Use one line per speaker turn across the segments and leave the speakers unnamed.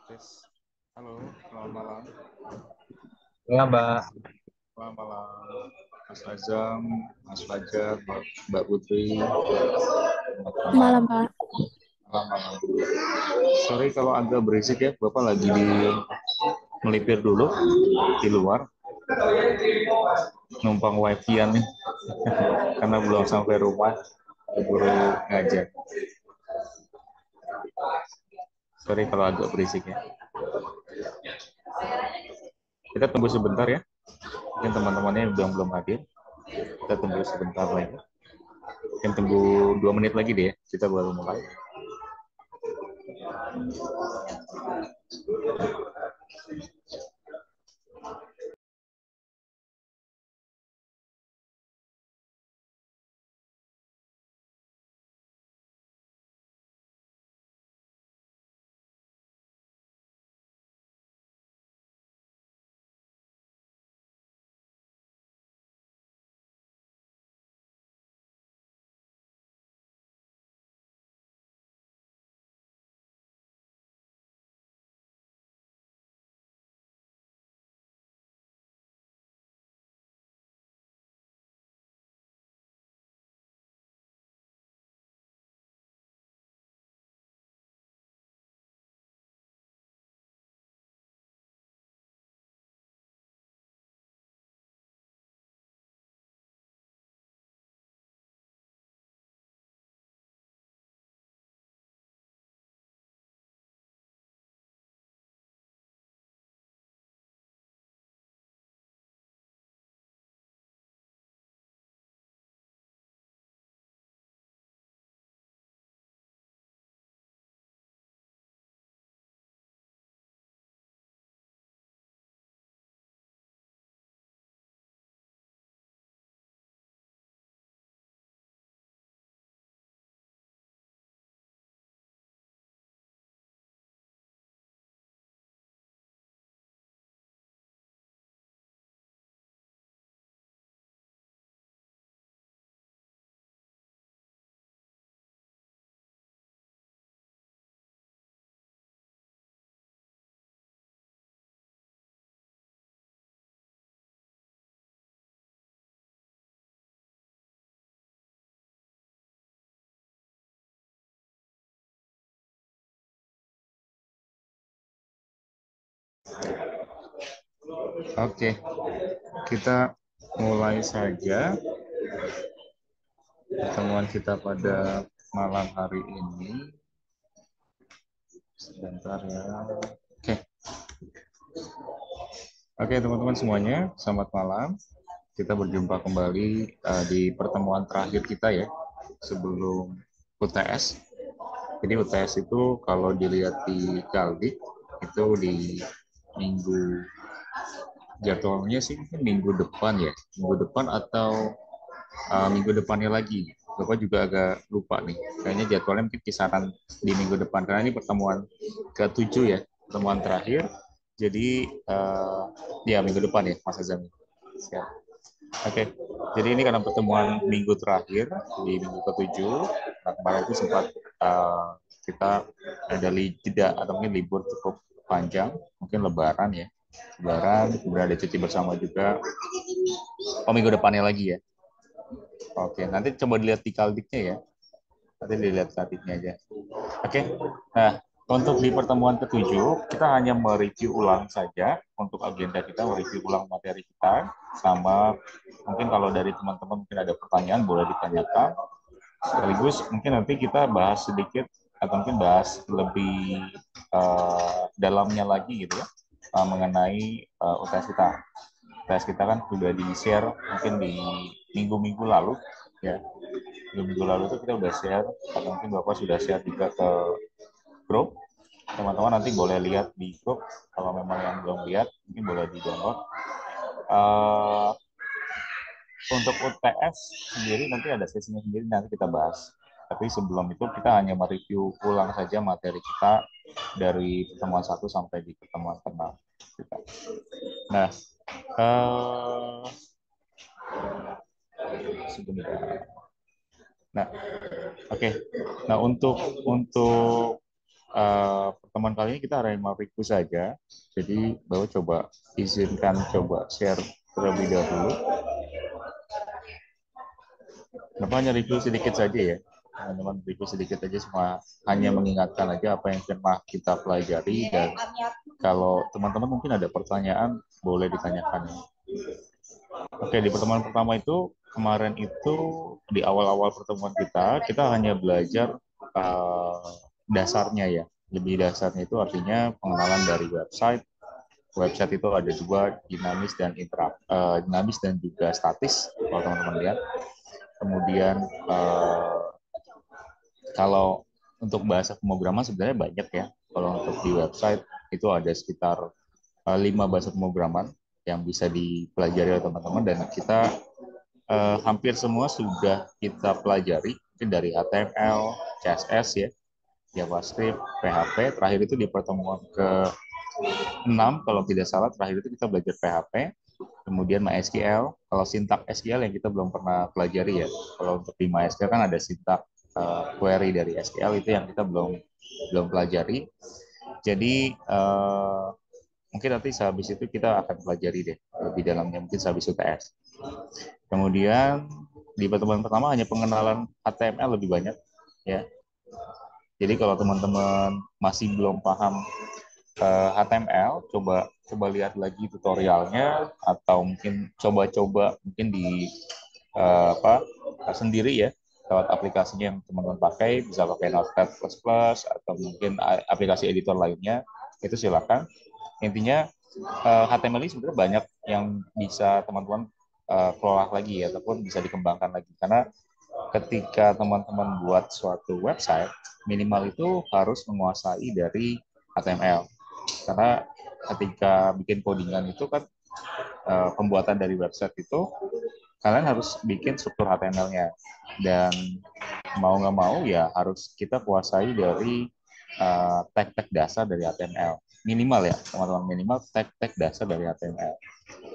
Tes. Halo, selamat malam.
Ya, Mbak.
Selamat malam, Mas Azam, Mas Fajar, Mbak Putri. Selamat malam.
Malam, Pak.
Malam, malam. Sorry kalau agak berisik ya, Bapak lagi di melipir dulu di luar. Numpang wifi-an nih, karena belum sampai rumah, buru ngajak. Sorry kalau agak berisik ya. Kita tunggu sebentar ya. Mungkin teman-temannya yang belum hadir. Kita tunggu sebentar lagi. Mungkin tunggu 2 menit lagi deh ya. Kita baru mulai. Oke, kita mulai saja pertemuan kita pada malam hari ini. Sebentar ya. Oke. Oke, teman-teman semuanya, selamat malam. Kita berjumpa kembali di pertemuan terakhir kita ya, sebelum UTS. Jadi UTS itu kalau dilihat di Galdik, itu di minggu jadwalnya sih mungkin minggu depan ya, minggu depan atau minggu depannya lagi. Bapak juga agak lupa nih. Kayaknya jadwalnya mungkin kisaran di minggu depan karena ini pertemuan ke-7 ya, pertemuan terakhir. Jadi ya minggu depan ya, Mas Azam. Siap. Oke. Jadi ini karena pertemuan minggu terakhir di minggu ke-7. Nah, kemarin itu sempat kita ada jeda atau mungkin libur cukup panjang, mungkin Lebaran ya. Lebaran, kemudian ada cuti bersama juga. Oh, minggu depannya lagi ya. Oke, nanti coba dilihat di kaldiknya ya. Nanti dilihat kaldiknya aja. Oke, nah untuk di pertemuan ke-7, kita hanya mereview ulang saja untuk agenda kita, mereview ulang materi kita. Sama mungkin kalau dari teman-teman mungkin ada pertanyaan, boleh ditanyakan. Sekaligus mungkin nanti kita bahas sedikit, atau mungkin bahas lebih dalamnya lagi gitu ya, mengenai UTS kita. UTS kita kan sudah di-share mungkin di minggu-minggu lalu, ya. Minggu lalu itu kita udah share, atau mungkin Bapak sudah share juga ke grup. Teman-teman nanti boleh lihat di grup, kalau memang yang belum lihat, mungkin boleh di-download. Untuk UTS sendiri nanti ada sesinya sendiri, nanti kita bahas. Tapi sebelum itu kita hanya mereview ulang saja materi kita dari pertemuan 1 sampai di pertemuan ke-6. Nah, sebentar. Nah, oke. Nah, untuk pertemuan kali ini kita arema review saja. Jadi Bapak coba izinkan coba share terlebih dahulu. Bapak hanya review sedikit saja ya. Teman-teman review sedikit aja, semua hanya mengingatkan aja apa yang pernah kita pelajari, dan kalau teman-teman mungkin ada pertanyaan boleh ditanyakan. Oke, di pertemuan pertama itu kemarin itu di awal-awal pertemuan kita hanya belajar dasarnya ya. Lebih dasarnya itu artinya pengenalan dari website. Website itu ada dua, dinamis dan dinamis dan juga statis kalau teman-teman lihat. Kemudian kalau untuk bahasa pemrograman sebenarnya banyak ya. Kalau untuk di website itu ada sekitar 5 bahasa pemrograman yang bisa dipelajari oleh teman-teman, dan kita hampir semua sudah kita pelajari, mungkin dari HTML, CSS ya, JavaScript, PHP. Terakhir itu di pertemuan ke-6 kalau tidak salah, terakhir itu kita belajar PHP, kemudian MySQL. Kalau sintak SQL yang kita belum pernah pelajari ya. Kalau untuk di MySQL kan ada sintak query dari SQL, itu yang kita belum pelajari. Jadi mungkin nanti sehabis itu kita akan pelajari deh lebih dalamnya, mungkin sehabis UTS. Kemudian di pertemuan pertama hanya pengenalan HTML lebih banyak ya. Jadi kalau teman-teman masih belum paham HTML, coba lihat lagi tutorialnya, atau mungkin coba mungkin di sendiri ya, lewat aplikasinya yang teman-teman pakai, bisa pakai Notepad++ atau mungkin aplikasi editor lainnya, itu silakan. Intinya HTML ini sebenarnya banyak yang bisa teman-teman kelola lagi ya, ataupun bisa dikembangkan lagi, karena ketika teman-teman buat suatu website, minimal itu harus menguasai dari HTML. Karena ketika bikin codingan itu kan pembuatan dari website itu kalian harus bikin struktur HTML-nya, dan mau nggak mau ya harus kita kuasai dari tag-tag dasar dari HTML. Minimal ya teman-teman, minimal tag-tag dasar dari HTML.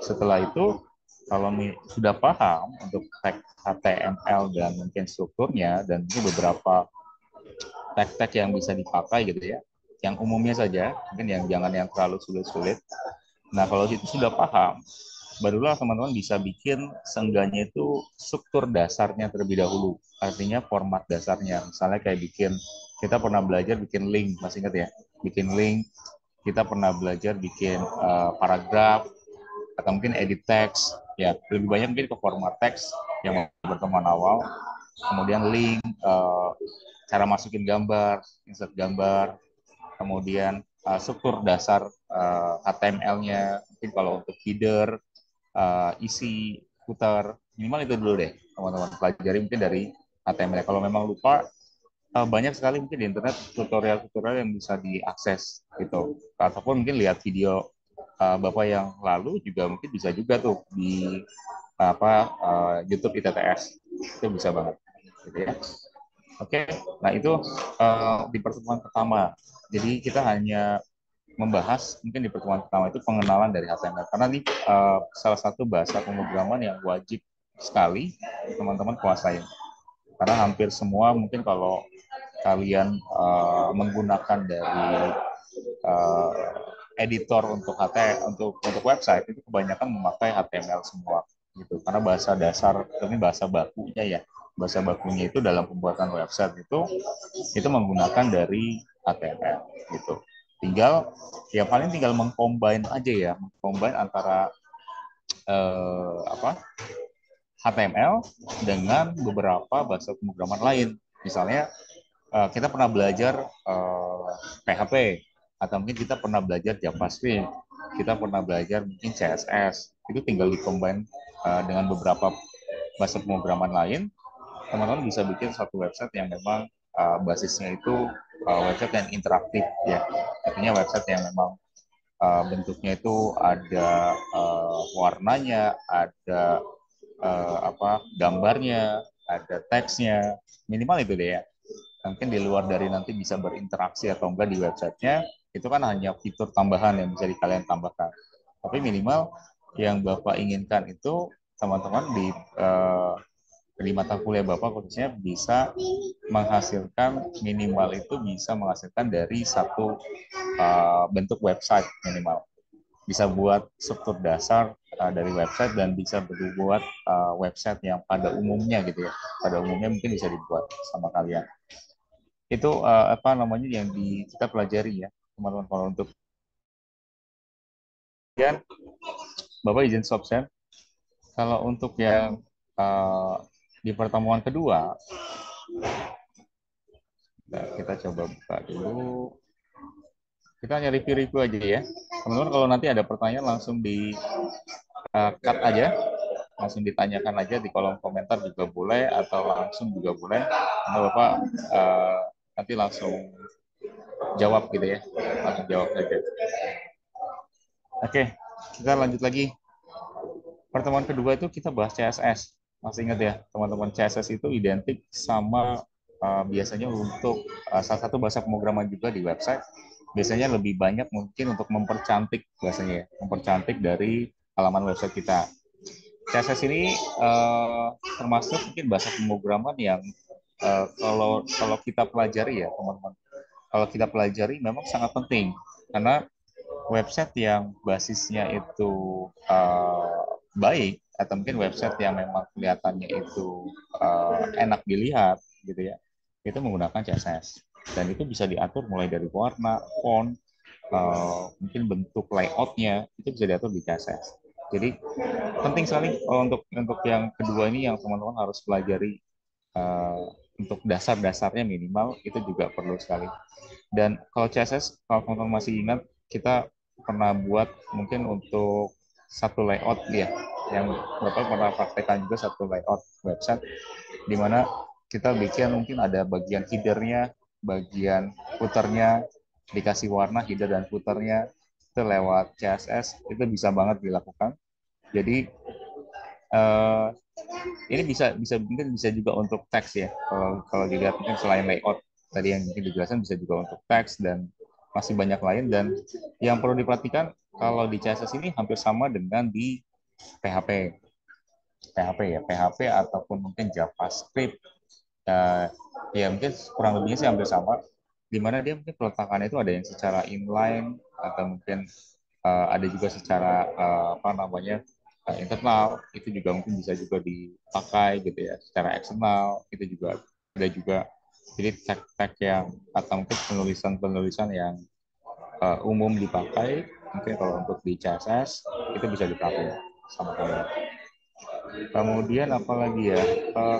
Setelah itu kalau sudah paham untuk tag HTML dan mungkin strukturnya, dan ini beberapa tag-tag yang bisa dipakai gitu ya, yang umumnya saja, mungkin yang jangan yang terlalu sulit-sulit. Nah kalau itu sudah paham, barulah teman-teman bisa bikin seenggaknya itu struktur dasarnya terlebih dahulu, artinya format dasarnya. Misalnya kayak kita pernah belajar bikin link, masih ingat ya, bikin link. Kita pernah belajar bikin paragraf, atau mungkin edit teks ya, lebih banyak mungkin ke format teks yang pertemuan awal. Kemudian link, cara masukin gambar, insert gambar, kemudian struktur dasar HTML-nya, mungkin kalau untuk header, isi, footer, minimal itu dulu deh teman-teman pelajari mungkin dari HTML. Kalau memang lupa, banyak sekali mungkin di internet tutorial-tutorial yang bisa diakses gitu, ataupun mungkin lihat video Bapak yang lalu juga mungkin bisa juga tuh di YouTube ITTS, itu bisa banget gitu ya. Oke, nah itu di pertemuan pertama. Jadi kita hanya membahas mungkin di pertemuan pertama itu pengenalan dari HTML, karena ini salah satu bahasa pemrograman yang wajib sekali teman-teman kuasai. Karena hampir semua mungkin kalau kalian menggunakan dari editor untuk untuk website, itu kebanyakan memakai HTML semua gitu, karena bahasa dasar ini bahasa bakunya ya, bahasa bakunya itu dalam pembuatan website itu menggunakan dari HTML gitu. Tinggal mengcombine aja ya, mengcombine antara HTML dengan beberapa bahasa pemrograman lain. Misalnya kita pernah belajar PHP, atau mungkin kita pernah belajar JavaScript, kita pernah belajar mungkin CSS, itu tinggal dikombin dengan beberapa bahasa pemrograman lain, teman-teman bisa bikin satu website yang memang basisnya itu website yang interaktif ya, artinya website yang memang bentuknya itu ada warnanya, ada gambarnya, ada teksnya, minimal itu deh ya. Mungkin di luar dari nanti bisa berinteraksi atau enggak di websitenya, itu kan hanya fitur tambahan yang bisa kalian tambahkan. Tapi minimal yang Bapak inginkan itu teman-teman di mata kuliah Bapak khususnya bisa menghasilkan minimal itu bisa menghasilkan dari satu bentuk website minimal. Bisa buat struktur dasar dari website dan bisa berbuat website yang pada umumnya gitu ya. Pada umumnya mungkin bisa dibuat sama kalian. Itu apa namanya yang kita pelajari ya, teman-teman. Kalau untuk kemudian Bapak izin stop share. Kalau untuk yang di pertemuan kedua, kita coba buka dulu. Kita hanya review-review aja ya. Teman-teman kalau nanti ada pertanyaan langsung di cut aja, langsung ditanyakan aja di kolom komentar juga boleh, atau langsung juga boleh. Karena Bapak nanti langsung jawab gitu ya. Langsung jawab aja. Oke, kita lanjut lagi. Pertemuan kedua itu kita bahas CSS. Masih ingat ya, teman-teman, CSS itu identik sama biasanya untuk salah satu bahasa pemrograman juga di website. Biasanya lebih banyak mungkin untuk mempercantik bahasanya, mempercantik dari halaman website kita. CSS ini termasuk mungkin bahasa pemrograman yang kalau kita pelajari ya teman-teman, kalau kita pelajari memang sangat penting karena website yang basisnya itu baik atau mungkin website yang memang kelihatannya itu enak dilihat gitu ya, itu menggunakan CSS dan itu bisa diatur mulai dari warna, font, mungkin bentuk layoutnya itu bisa diatur di CSS. Jadi penting sekali untuk yang kedua ini yang teman-teman harus pelajari untuk dasar-dasarnya minimal itu juga perlu sekali. Dan kalau CSS, kalau teman-teman masih ingat, kita pernah buat mungkin untuk satu layout ya, yang Bapak pernah praktekkan juga satu layout website, di mana kita bikin mungkin ada bagian header-nya, bagian footer-nya, dikasih warna header dan footer-nya, itu lewat CSS, itu bisa banget dilakukan. Jadi ini bisa mungkin bisa juga untuk teks ya. Kalau dilihat mungkin selain layout tadi yang mungkin dijelaskan bisa juga untuk teks dan masih banyak lain. Dan yang perlu diperhatikan kalau di CSS ini hampir sama dengan di PHP. PHP ataupun mungkin JavaScript. Ya mungkin kurang lebihnya sih hampir sama. Di mana dia mungkin peletakannya itu ada yang secara inline atau mungkin ada juga secara apa namanya internal, itu juga mungkin bisa juga dipakai gitu ya, secara eksternal itu juga ada juga. Jadi tag-tag yang atau mungkin penulisan-penulisan yang umum dipakai mungkin kalau untuk di CSS itu bisa dipakai sama kalian. Kemudian apalagi ya,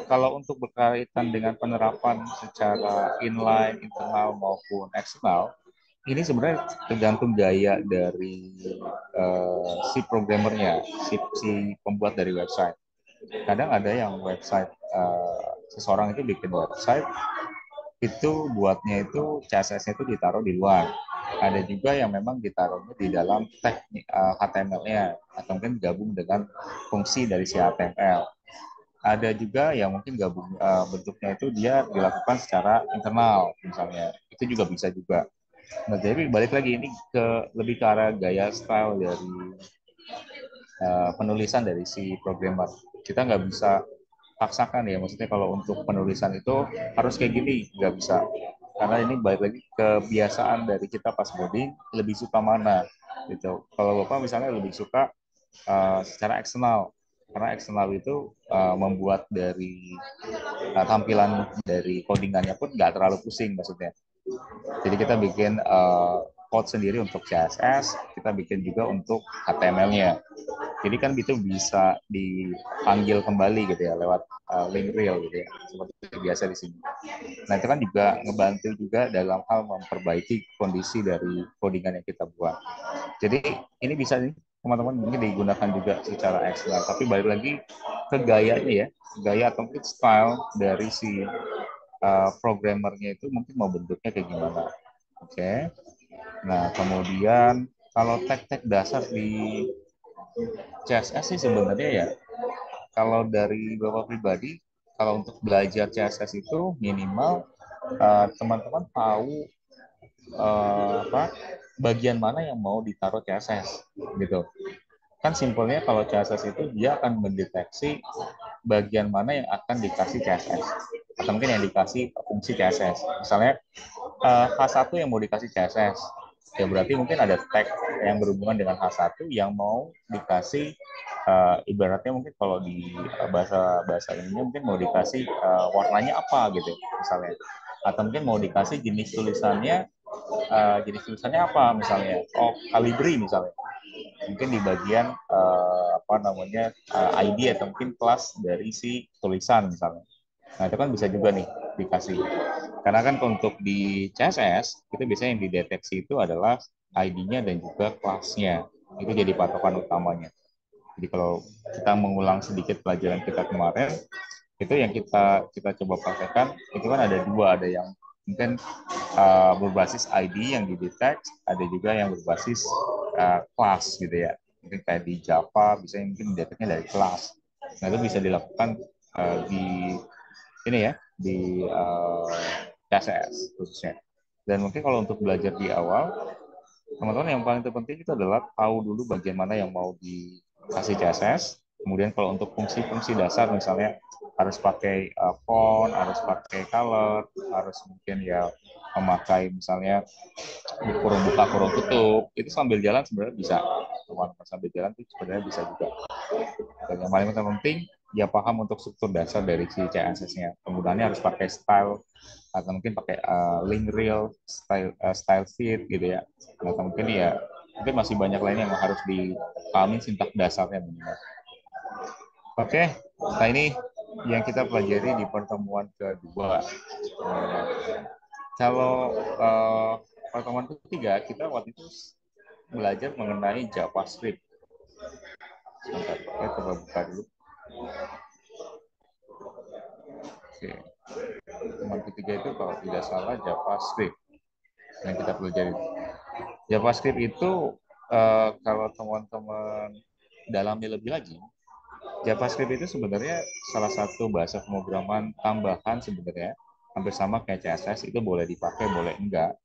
kalau untuk berkaitan dengan penerapan secara inline, internal maupun eksternal, ini sebenarnya tergantung gaya dari si programmernya, si pembuat dari website. Kadang ada yang website seseorang itu bikin website itu buatnya itu CSS-nya itu ditaruh di luar. Ada juga yang memang ditaruhnya di dalam tag HTML-nya atau mungkin gabung dengan fungsi dari si HTML. Ada juga yang mungkin gabung bentuknya itu dia dilakukan secara internal misalnya. Itu juga bisa juga. Nah, jadi balik lagi ini lebih ke arah gaya style dari penulisan dari si programmer. Kita nggak bisa paksakan ya, maksudnya kalau untuk penulisan itu harus kayak gini, nggak bisa. Karena ini balik lagi kebiasaan dari kita pas coding, lebih suka mana gitu. Kalau Bapak misalnya lebih suka secara eksternal, karena eksternal itu membuat dari tampilan dari codingannya pun nggak terlalu pusing maksudnya. Jadi kita bikin code sendiri untuk CSS, kita bikin juga untuk HTML-nya. Jadi kan itu bisa dipanggil kembali gitu ya lewat link reel gitu ya, seperti biasa di sini. Nah itu kan juga ngebantu juga dalam hal memperbaiki kondisi dari codingan yang kita buat. Jadi ini bisa nih teman-teman mungkin digunakan juga secara eksternal, tapi balik lagi ke gayanya ya, gaya atau mungkin style dari si programmernya itu mungkin mau bentuknya kayak gimana. Oke. Nah, kemudian kalau tag-tag dasar di CSS sih sebenarnya ya, kalau dari Bapak pribadi, kalau untuk belajar CSS itu minimal teman-teman tahu apa bagian mana yang mau ditaruh CSS gitu. Kan simpelnya kalau CSS itu dia akan mendeteksi bagian mana yang akan dikasih CSS atau mungkin yang dikasih fungsi CSS. Misalnya H1 yang mau dikasih CSS, ya berarti mungkin ada tag yang berhubungan dengan H1 yang mau dikasih ibaratnya mungkin kalau di bahasa bahasa ini mungkin mau dikasih warnanya apa gitu misalnya, atau mungkin mau dikasih jenis tulisannya apa misalnya, Calibri misalnya, mungkin di bagian apa namanya ID atau mungkin kelas dari si tulisan misalnya. Nah itu kan bisa juga nih dikasih. Karena kan untuk di CSS itu biasanya yang dideteksi itu adalah ID-nya dan juga kelasnya. Itu jadi patokan utamanya. Jadi kalau kita mengulang sedikit pelajaran kita kemarin, itu yang kita kita coba praktekkan itu kan ada dua, ada yang mungkin berbasis ID yang didetek, ada juga yang berbasis kelas gitu ya. Mungkin kayak di Java bisa mungkin deteknya dari kelas. Nah itu bisa dilakukan di ini ya di CSS khususnya. Dan mungkin kalau untuk belajar di awal, teman-teman yang paling terpenting itu adalah tahu dulu bagian mana yang mau dikasih CSS. Kemudian kalau untuk fungsi-fungsi dasar misalnya harus pakai font, harus pakai color, harus mungkin ya memakai misalnya kurung buka, kurung tutup, itu sambil jalan sebenarnya bisa. Teman-teman sambil jalan itu sebenarnya bisa juga. Dan yang paling penting ya paham untuk struktur dasar dari si CSS-nya. Penggunaannya harus pakai style atau mungkin pakai link reel, style sheet gitu ya. Atau mungkin ya mungkin masih banyak lainnya yang harus dipahami sintak dasarnya minimal. Oke, nah ini yang kita pelajari di pertemuan kedua. Kalau pertemuan ketiga kita waktu itu belajar mengenai JavaScript. Sebentar, saya coba buka dulu. Oke. Pertemuan ketiga itu kalau tidak salah JavaScript yang kita pelajari. JavaScript itu kalau teman-teman dalami lebih lagi, JavaScript itu sebenarnya salah satu bahasa pemrograman tambahan sebenarnya, hampir sama kayak CSS, itu boleh dipakai, boleh enggak.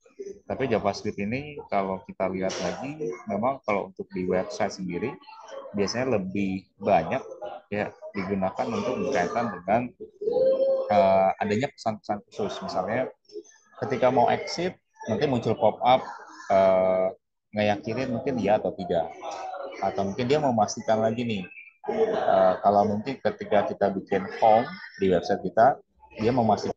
Tapi JavaScript ini kalau kita lihat lagi, memang kalau untuk di website sendiri, biasanya lebih banyak ya digunakan untuk berkaitan dengan adanya pesan-pesan khusus. Misalnya ketika mau exit, nanti muncul pop-up ngeyakinin mungkin ya atau tidak. Atau mungkin dia memastikan lagi nih, kalau mungkin ketika kita bikin home di website kita, dia memastikan.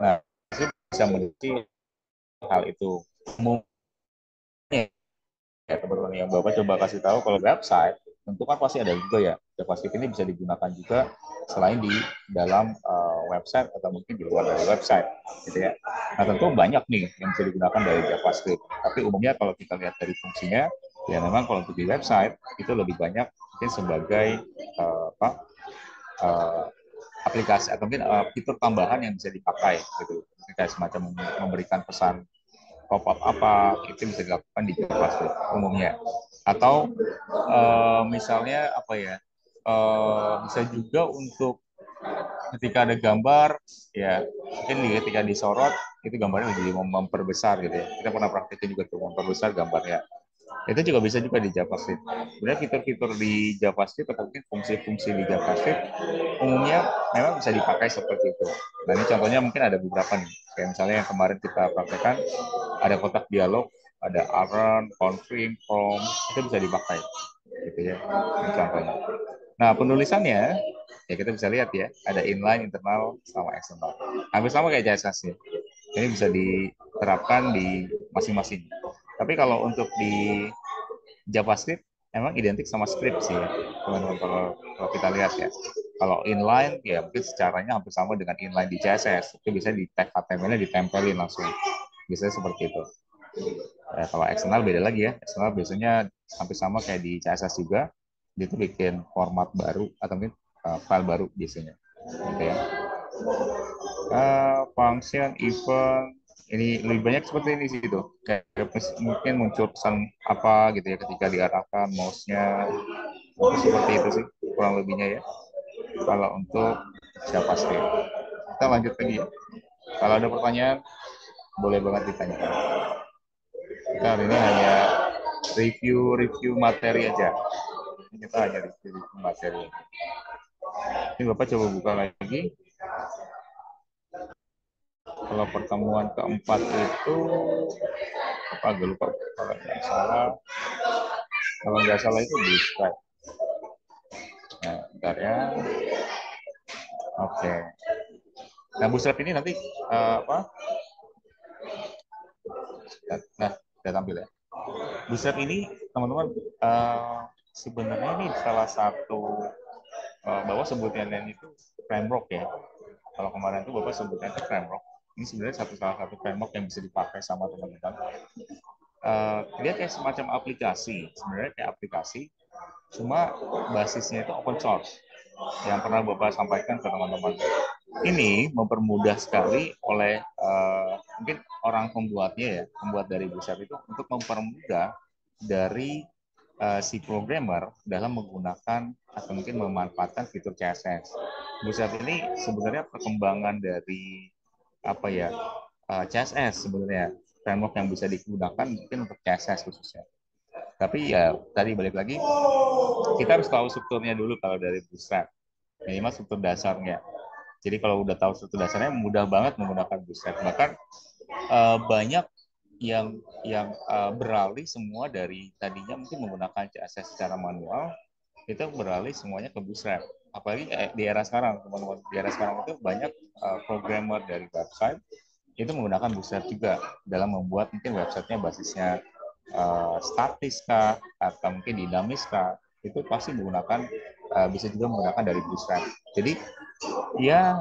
Nah, itu bisa meneliti hal itu. Mungkin ya teman-teman yang Bapak coba kasih tahu kalau website, tentu kan pasti ada juga ya. JavaScript ini bisa digunakan juga selain di dalam website atau mungkin di luar dari website, gitu ya. Nah tentu banyak nih yang bisa digunakan dari JavaScript. Tapi umumnya kalau kita lihat dari fungsinya, ya memang kalau untuk di website itu lebih banyak mungkin sebagai apa, uh, aplikasi atau mungkin fitur tambahan yang bisa dipakai, gitu. Kayak semacam memberikan pesan pop-up apa itu bisa dilakukan di JavaScript umumnya. Atau misalnya apa ya, bisa juga untuk ketika ada gambar ya mungkin ketika disorot itu gambarnya jadi memperbesar gitu ya. Kita pernah praktekin juga tuh memperbesar gambarnya. Itu juga bisa juga di JavaScript. Sebenarnya fitur-fitur di JavaScript atau mungkin fungsi-fungsi di JavaScript umumnya memang bisa dipakai seperti itu. Nah ini contohnya mungkin ada beberapa nih. Kayak misalnya yang kemarin kita praktekkan ada kotak dialog, ada arran, confirm, from, itu bisa dipakai. Gitu ya, ini contohnya. Nah penulisannya ya kita bisa lihat ya, ada inline, internal, sama external. Hampir sama kayak CSS ya. Ini bisa diterapkan di masing-masing. Tapi kalau untuk di JavaScript emang identik sama script sih ya, teman-teman kalau kita lihat ya. Kalau inline ya mungkin secaranya hampir sama dengan inline di CSS. Itu bisa di tag HTML-nya ditempelin langsung. Biasanya seperti itu. Ya, kalau eksternal beda lagi ya. Eksternal biasanya hampir sama kayak di CSS juga. Dia tuh bikin format baru atau mungkin file baru biasanya. Gitu ya. Function, event, ini lebih banyak seperti ini sih itu. Kayak mungkin muncul pesan apa gitu ya ketika diarahkan mouse-nya. Seperti itu sih kurang lebihnya ya. Kalau untuk JavaScript. Kita lanjut lagi ya. Kalau ada pertanyaan boleh banget ditanyakan. Kita hari ini hanya review materi aja. Kita hanya review materi. Ini Bapak coba buka lagi. Kalau pertemuan keempat itu apa, agak lupa kalau nggak salah itu di slide. Nah, bentar ya. Oke. Nah, Bootstrap ini nanti apa? Nah, sudah tampil ya. Bootstrap ini teman-teman sebenarnya ini salah satu bahwa sebutnya itu framework ya. Kalau kemarin itu Bapak sebutnya itu framework. Ini sebenarnya salah satu framework yang bisa dipakai sama teman-teman. Dia kayak semacam aplikasi, sebenarnya kayak aplikasi, cuma basisnya itu open source. Yang pernah Bapak sampaikan ke teman-teman. Ini mempermudah sekali oleh mungkin orang pembuatnya ya, pembuat dari Bootstrap itu untuk mempermudah dari si programmer dalam menggunakan atau mungkin memanfaatkan fitur CSS. Bootstrap ini sebenarnya perkembangan dari apa ya, CSS sebenarnya, framework yang bisa digunakan mungkin untuk CSS khususnya. Tapi ya tadi balik lagi, kita harus tahu strukturnya dulu kalau dari Bootstrap, minimal struktur dasarnya. Jadi kalau udah tahu struktur dasarnya, mudah banget menggunakan Bootstrap. Bahkan banyak yang beralih semua dari tadinya mungkin menggunakan CSS secara manual, itu beralih semuanya ke Bootstrap. Apalagi di era sekarang, teman-teman, di era sekarang itu banyak programmer dari website itu menggunakan Bootstrap juga dalam membuat mungkin websitenya basisnya statis kah atau mungkin dinamis kah, itu pasti menggunakan bisa juga menggunakan dari Bootstrap. Jadi ya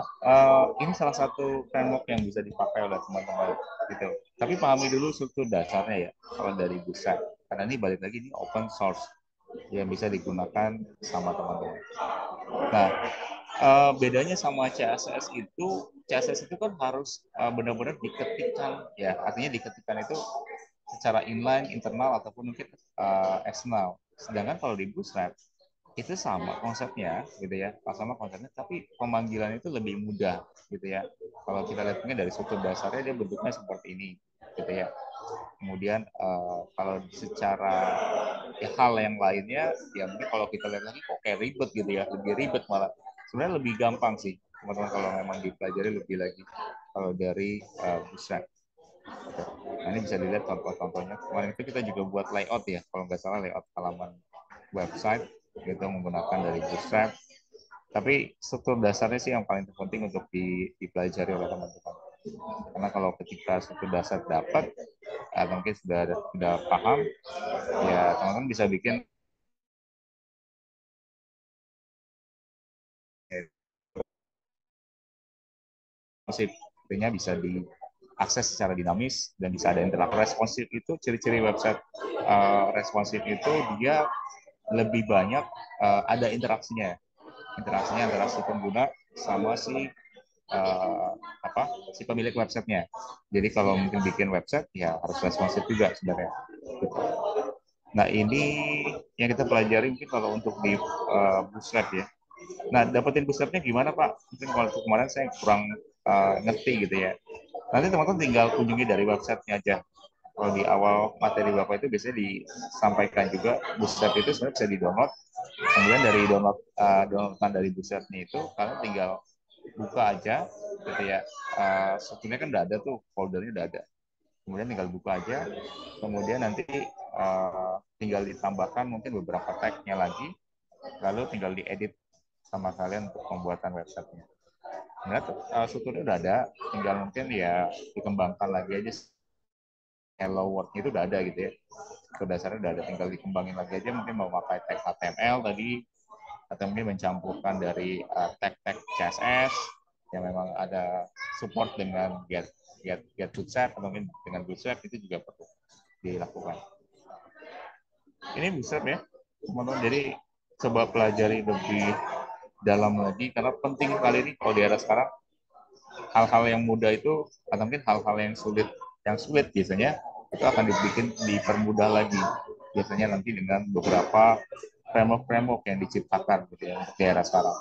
ini salah satu framework yang bisa dipakai oleh teman-teman gitu. Tapi pahami dulu struktur dasarnya ya kalau dari Bootstrap, karena ini balik lagi ini open source yang bisa digunakan sama teman-teman. Nah, bedanya sama CSS itu kan harus benar-benar diketikkan ya, artinya diketikkan itu secara inline, internal ataupun mungkin eksternal. Sedangkan kalau di Bootstrap itu sama konsepnya gitu ya, sama konsepnya, tapi pemanggilan itu lebih mudah gitu ya. Kalau kita lihatnya dari struktur dasarnya dia bentuknya seperti ini gitu ya. Kemudian kalau secara ya, hal yang lainnya ya mungkin kalau kita lihat lagi kok kayak ribet gitu ya, lebih ribet malah. Sebenarnya lebih gampang sih teman-teman kalau memang dipelajari lebih lagi kalau dari Bootstrap. Nah, ini bisa dilihat contoh-contohnya. Kemarin itu kita juga buat layout ya, kalau nggak salah layout halaman website gitu menggunakan dari Bootstrap. Tapi struktur dasarnya sih yang paling penting untuk dipelajari oleh teman-teman. Karena kalau ketika struktur dasar dapat, atau mungkin sudah paham, ya teman-teman bisa bikin responsif, artinya bisa diakses secara dinamis dan bisa ada interaksi. Responsif itu ciri-ciri website responsif itu dia lebih banyak ada interaksinya antara si pengguna sama si pemilik websitenya. Jadi kalau mungkin bikin website ya harus responsif juga sebenarnya. Nah ini yang kita pelajari mungkin kalau untuk di Bootstrap ya. Nah dapetin Bootstrapnya gimana Pak? Mungkin kalau kemarin saya kurang ngerti gitu ya. Nanti teman-teman tinggal kunjungi dari websitenya aja. Kalau di awal materi Bapak itu biasanya disampaikan juga Bootstrap itu sebenarnya bisa di-download. Kemudian dari downloadan dari Bootstrapnya itu kalian tinggal buka aja gitu ya. Sebetulnya kan udah ada tuh, foldernya udah ada. Kemudian tinggal buka aja, kemudian nanti tinggal ditambahkan mungkin beberapa tag-nya lagi, lalu tinggal diedit sama kalian untuk pembuatan websitenya. Nah, strukturnya udah ada, tinggal mungkin ya dikembangkan lagi aja. Hello World-nya itu udah ada gitu ya. Itu dasarnya udah ada, tinggal dikembangin lagi aja, mungkin mau pakai tag HTML tadi, atau mungkin mencampurkan dari tag-tag CSS yang memang ada support dengan get Bootstrap atau mungkin dengan Bootstrap, itu juga perlu dilakukan. Ini Bootstrap ya, teman-teman. Jadi coba pelajari lebih dalam lagi karena penting kali ini kalau di era sekarang hal-hal yang mudah itu atau mungkin hal-hal yang sulit biasanya itu akan dipermudah lagi biasanya nanti dengan beberapa framework yang diciptakan gitu ya untuk di era sekarang.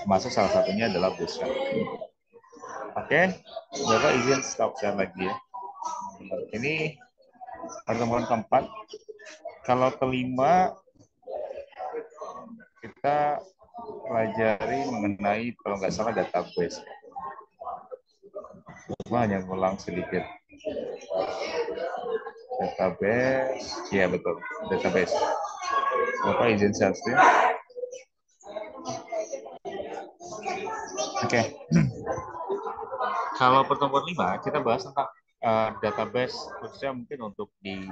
Termasuk salah satunya adalah Bootstrap. Oke, Bapak izin stop share lagi ya. Ini pertemuan keempat. Kalau kelima kita pelajari mengenai kalau nggak salah database. Cuma hanya ngulang sedikit. Database, iya betul, database. Bapak izin share screen. Oke. Kalau pertemuan 5 kita bahas tentang database, khususnya mungkin untuk di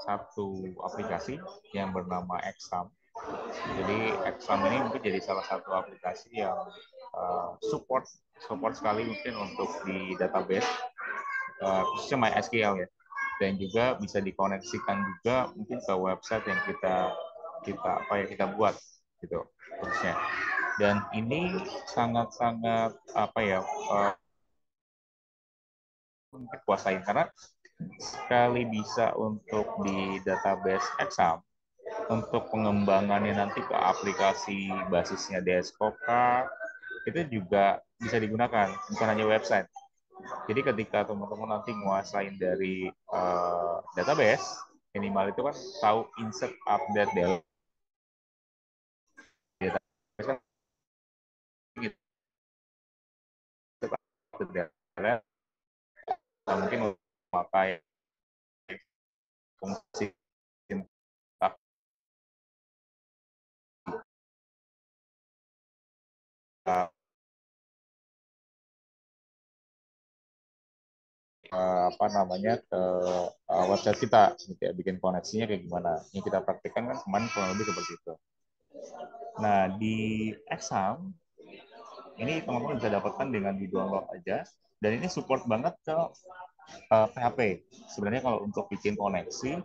satu aplikasi yang bernama Exam. Jadi Exam ini mungkin jadi salah satu aplikasi yang support sekali mungkin untuk di database, khususnya MySQL ya. Dan juga bisa dikoneksikan juga mungkin ke website yang kita buat gitu khususnya. Dan ini sangat-sangat mungkin kuasain karena sekali bisa untuk di database Exam, untuk pengembangannya nanti ke aplikasi basisnya Desktop itu juga bisa digunakan, bukan hanya website. Jadi ketika teman-teman nanti nguasain dari database, minimal itu kan tahu insert, update, delete. Database kan gitu. Mungkin memakai fungsi ke website kita gitu ya, bikin koneksinya kayak gimana. Yang kita praktikkan kan kemarin kurang lebih seperti itu. Nah, di Exam ini teman-teman bisa dapatkan dengan di download aja, dan ini support banget ke PHP. Sebenarnya kalau untuk bikin koneksi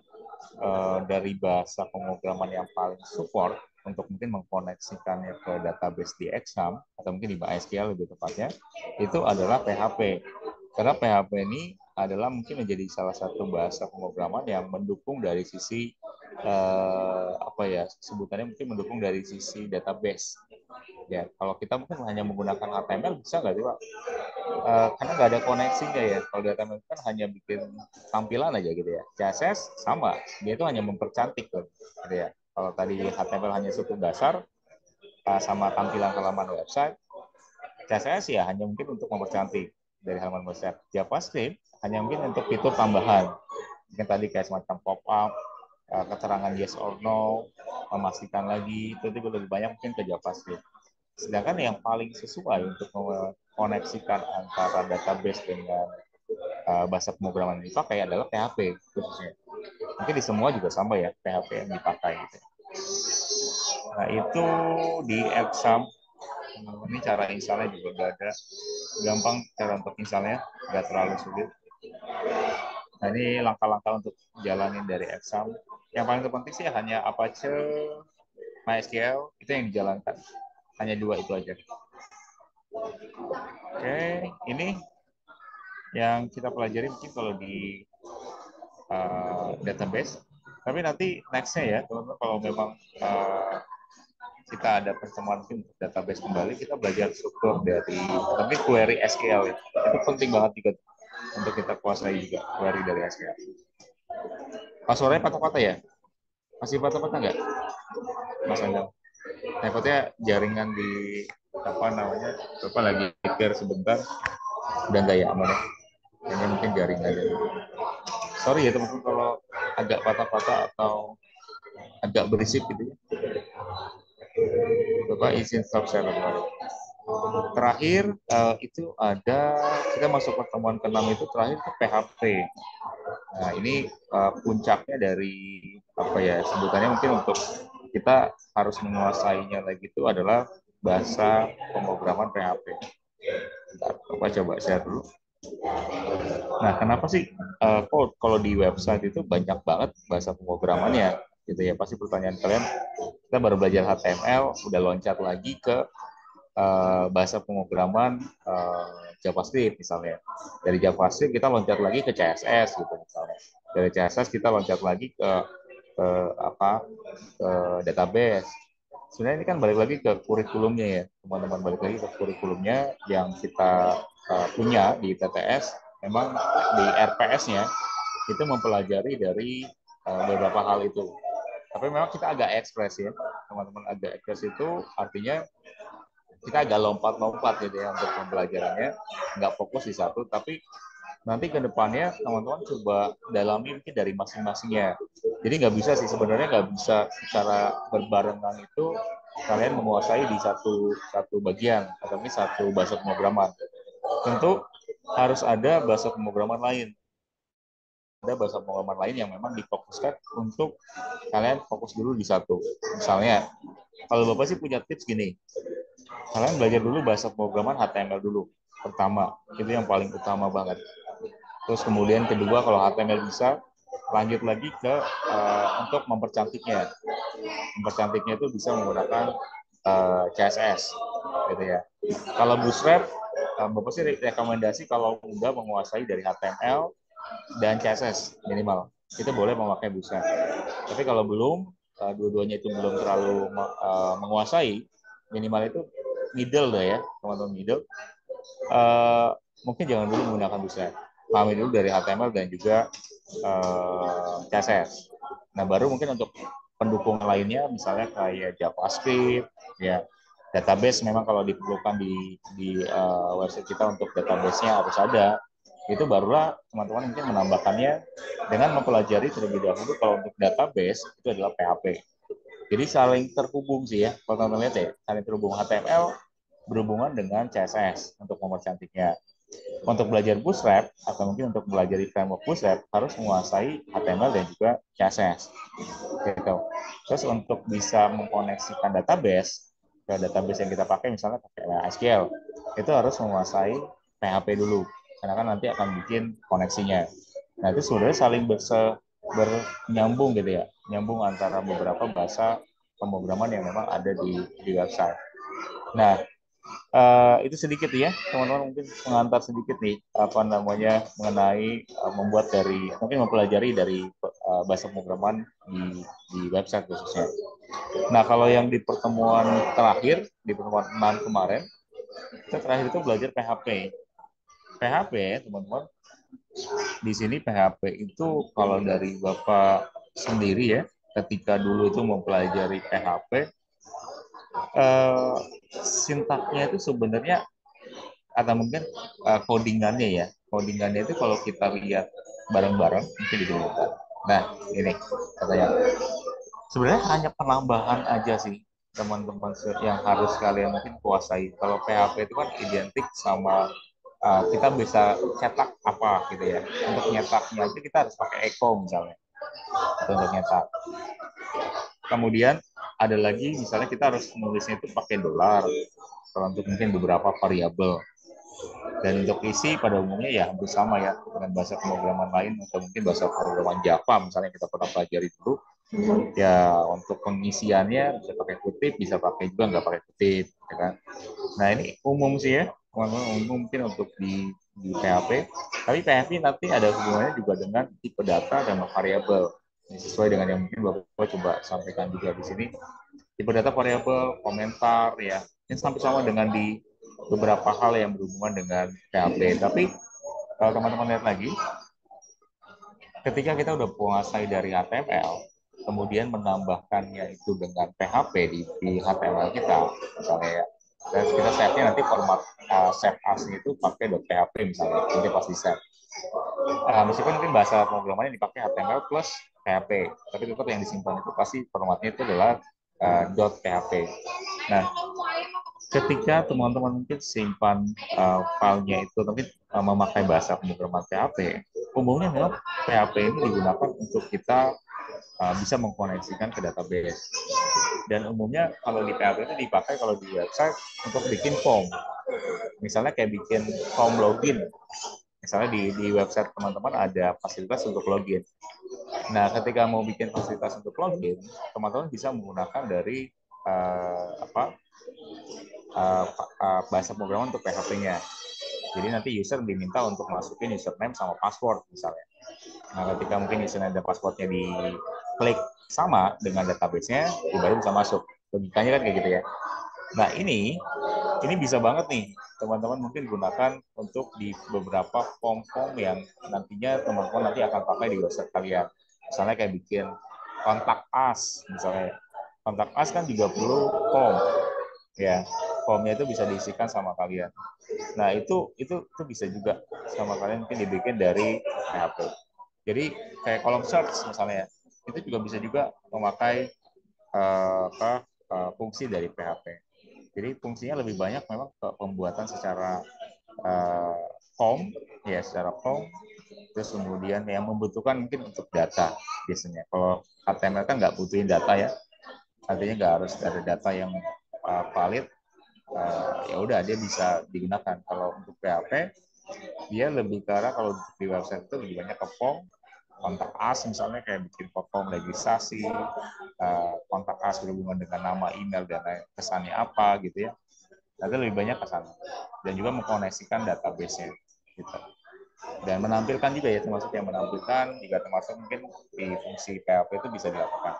dari bahasa pemrograman yang paling support untuk mungkin mengkoneksikannya ke database di Exam atau mungkin di MySQL lebih tepatnya, itu adalah PHP. Karena PHP ini adalah mungkin menjadi salah satu bahasa pemrograman yang mendukung dari sisi sebutannya mungkin mendukung dari sisi database. Ya, kalau kita mungkin hanya menggunakan HTML bisa nggak sih, Pak? Karena nggak ada koneksinya ya. Kalau HTML kan hanya bikin tampilan aja gitu ya. CSS sama, dia itu hanya mempercantik gitu ya. Kalau tadi HTML hanya struktur dasar sama tampilan halaman website, CSS ya hanya mungkin untuk mempercantik dari halaman website. JavaScript hanya mungkin untuk fitur tambahan. Mungkin tadi kayak semacam pop-up, keterangan yes or no, memastikan lagi, itu lebih banyak mungkin ke JavaScript. Sedangkan yang paling sesuai untuk mengkoneksikan antara database dengan bahasa pemrograman yang dipakai adalah PHP khususnya. Mungkin di semua juga sama ya, PHP yang dipakai gitu. Nah, itu di Exam. Ini cara installnya juga udah ada. Gampang cara untuk installnya, nggak terlalu sulit. Nah, ini langkah-langkah untuk jalanin dari Exam. Yang paling terpenting sih hanya Apache, MySQL, itu yang dijalankan. Hanya dua itu aja. Oke, ini yang kita pelajari mungkin kalau di database. Tapi nanti next-nya ya, teman-teman, kalau memang kita ada pertemuan untuk database kembali, kita belajar struktur dari tapi query SQL itu penting banget juga untuk kita kuasai juga query dari SQL. Passwordnya patah-patah ya? Masih patah-patah nggak, Mas Andam? Takutnya jaringan di Bapak lagi pikir sebentar, udah nggak ya aman ya? Ini mungkin jaringannya. Sorry ya teman-teman kalau agak patah-patah atau agak berisik gitu ya. Bapak izin stop share dulu. Terakhir itu ada, kita masuk pertemuan ke-6 itu terakhir ke PHP. Nah, ini puncaknya dari sebutannya mungkin untuk kita harus menguasainya lagi itu adalah bahasa pemrograman PHP. Bentar, Bapak coba share dulu. Nah, kenapa sih kalau di website itu banyak banget bahasa pemrogramannya gitu ya? Pasti pertanyaan kalian, kita baru belajar HTML, udah loncat lagi ke bahasa pemrograman JavaScript misalnya. Dari JavaScript kita loncat lagi ke CSS gitu misalnya. Dari CSS kita loncat lagi ke database. Sebenarnya ini kan balik lagi ke kurikulumnya ya, teman-teman, balik lagi ke kurikulumnya yang kita punya di TTS. Memang di RPS-nya itu mempelajari dari beberapa hal itu. Tapi memang kita agak ekspres ya, teman-teman. Agak ekspres itu artinya kita agak lompat-lompat gitu ya untuk pembelajarannya, nggak fokus di satu, tapi nanti ke depannya teman-teman coba dalami mungkin dari masing-masingnya. Jadi nggak bisa sih sebenarnya, nggak bisa secara berbarengan itu kalian menguasai di satu bagian atau ini satu bahasa pemrograman. Tentu harus ada bahasa pemrograman lain. Ada bahasa pemrograman lain yang memang difokuskan untuk kalian fokus dulu di satu. Misalnya, kalau Bapak sih punya tips gini, kalian belajar dulu bahasa pemrograman HTML dulu. Pertama, itu yang paling utama banget. Terus kemudian kedua, kalau HTML bisa, lanjut lagi ke untuk mempercantiknya. Mempercantiknya itu bisa menggunakan CSS, gitu ya. Kalau Bootstrap, Bapak sih rekomendasi kalau udah menguasai dari HTML dan CSS minimal, itu boleh memakai Bootstrap. Tapi kalau belum, dua-duanya itu belum terlalu menguasai, minimal itu middle lah ya, teman-teman, middle. Mungkin jangan dulu menggunakan Bootstrap. Pahami dulu dari HTML dan juga CSS. Nah, baru mungkin untuk pendukung lainnya, misalnya kayak JavaScript, ya, database memang kalau diperlukan di website kita untuk database-nya harus ada. Itu barulah teman-teman mungkin menambahkannya dengan mempelajari terlebih dahulu. Kalau untuk database itu adalah PHP. Jadi saling terhubung sih ya, kalau teman-teman lihat ya, saling terhubung. HTML berhubungan dengan CSS untuk mempercantiknya. Untuk belajar Bootstrap atau mungkin untuk belajar framework Bootstrap harus menguasai HTML dan juga CSS. Gitu. Terus untuk bisa mengkoneksikan database ke database yang kita pakai, misalnya pakai SQL, itu harus menguasai PHP dulu, karena kan nanti akan bikin koneksinya. Nah, itu sebenarnya saling bernyambung gitu ya, nyambung antara beberapa bahasa pemrograman yang memang ada di website. Nah, itu sedikit ya, teman-teman, mungkin mengantar sedikit nih apa namanya mengenai membuat dari mungkin mempelajari dari bahasa pemrograman di website khususnya. Nah, kalau yang di pertemuan terakhir, di pertemuan 6 kemarin, kita terakhir itu belajar PHP. PHP, teman-teman, di sini PHP itu kalau dari Bapak sendiri ya, ketika dulu itu mempelajari PHP, sintaknya itu sebenarnya atau mungkin codingannya ya. Codingannya itu kalau kita lihat bareng-bareng mungkin di dulu. Nah, ini katanya. Sebenarnya hanya penambahan aja sih teman-teman yang harus kalian mungkin kuasai. Kalau PHP itu kan identik sama kita bisa cetak apa gitu ya. Untuk nyetaknya itu kita harus pakai echo misalnya. Untuk nyetak. Kemudian ada lagi misalnya kita harus menulisnya itu pakai dolar. Kalau untuk mungkin beberapa variabel. Dan untuk isi pada umumnya ya hampir sama ya dengan bahasa pemrograman lain atau mungkin bahasa pemrograman Java misalnya kita pernah pelajari dulu. Ya untuk pengisiannya bisa pakai kutip, bisa pakai juga nggak pakai kutip, ya kan? Nah ini umum sih ya, umum mungkin untuk di PHP. Tapi PHP nanti ada hubungannya juga dengan tipe data dan variabel. Ini sesuai dengan yang mungkin Bapak coba sampaikan juga di sini. Tipe data, variabel, komentar, ya, ini sampai sama dengan di beberapa hal yang berhubungan dengan PHP. Tapi kalau teman-teman lihat lagi, ketika kita udah menguasai dari HTML, kemudian menambahkannya itu dengan PHP di HTML kita, misalnya ya, dan kita save-nya nanti format save as-nya itu pakai .php misalnya, nanti pas di save. Meskipun mungkin bahasa pemrogramannya dipakai HTML plus PHP, tapi tetap yang disimpan itu pasti formatnya itu adalah .php. Nah, ketika teman-teman mungkin simpan filenya itu mungkin memakai bahasa pemrograman PHP, umumnya memang PHP ini digunakan untuk kita bisa mengkoneksikan ke database. Dan umumnya kalau di PHP itu dipakai kalau di website untuk bikin form. Misalnya kayak bikin form login. Misalnya di website teman-teman ada fasilitas untuk login. Nah, ketika mau bikin fasilitas untuk login, teman-teman bisa menggunakan dari bahasa pemrograman untuk PHP-nya. Jadi nanti user diminta untuk masukin username sama password misalnya. Nah, ketika mungkin username dan passwordnya diklik sama dengan database-nya, baru bisa masuk. Logikanya kan kayak gitu ya. Nah, ini bisa banget nih teman-teman mungkin gunakan untuk di beberapa form-form yang nantinya teman-teman nanti akan pakai di website kalian. Misalnya kayak bikin kontak us, misalnya. Kontak us kan juga perlu form, ya. Formnya itu bisa diisikan sama kalian. Nah, itu bisa juga sama kalian mungkin dibikin dari PHP. Jadi kayak kolom search misalnya, itu juga bisa juga memakai fungsi dari PHP. Jadi fungsinya lebih banyak memang ke pembuatan secara uh, form, ya secara form, terus kemudian yang membutuhkan mungkin untuk data biasanya. Kalau HTML kan nggak butuhin data ya, artinya nggak harus ada data yang valid. Ya udah dia bisa digunakan. Kalau untuk PHP dia lebih ke arah kalau di website itu lebih banyak ke form, kontak us misalnya kayak bikin form registrasi, kontak us berhubungan dengan nama, email dan lain kesannya apa gitu ya. Nanti lebih banyak ke sana dan juga mengkoneksikan database-nya gitu. Dan menampilkan juga ya, termasuk yang menampilkan juga termasuk mungkin di fungsi PHP itu bisa dilakukan.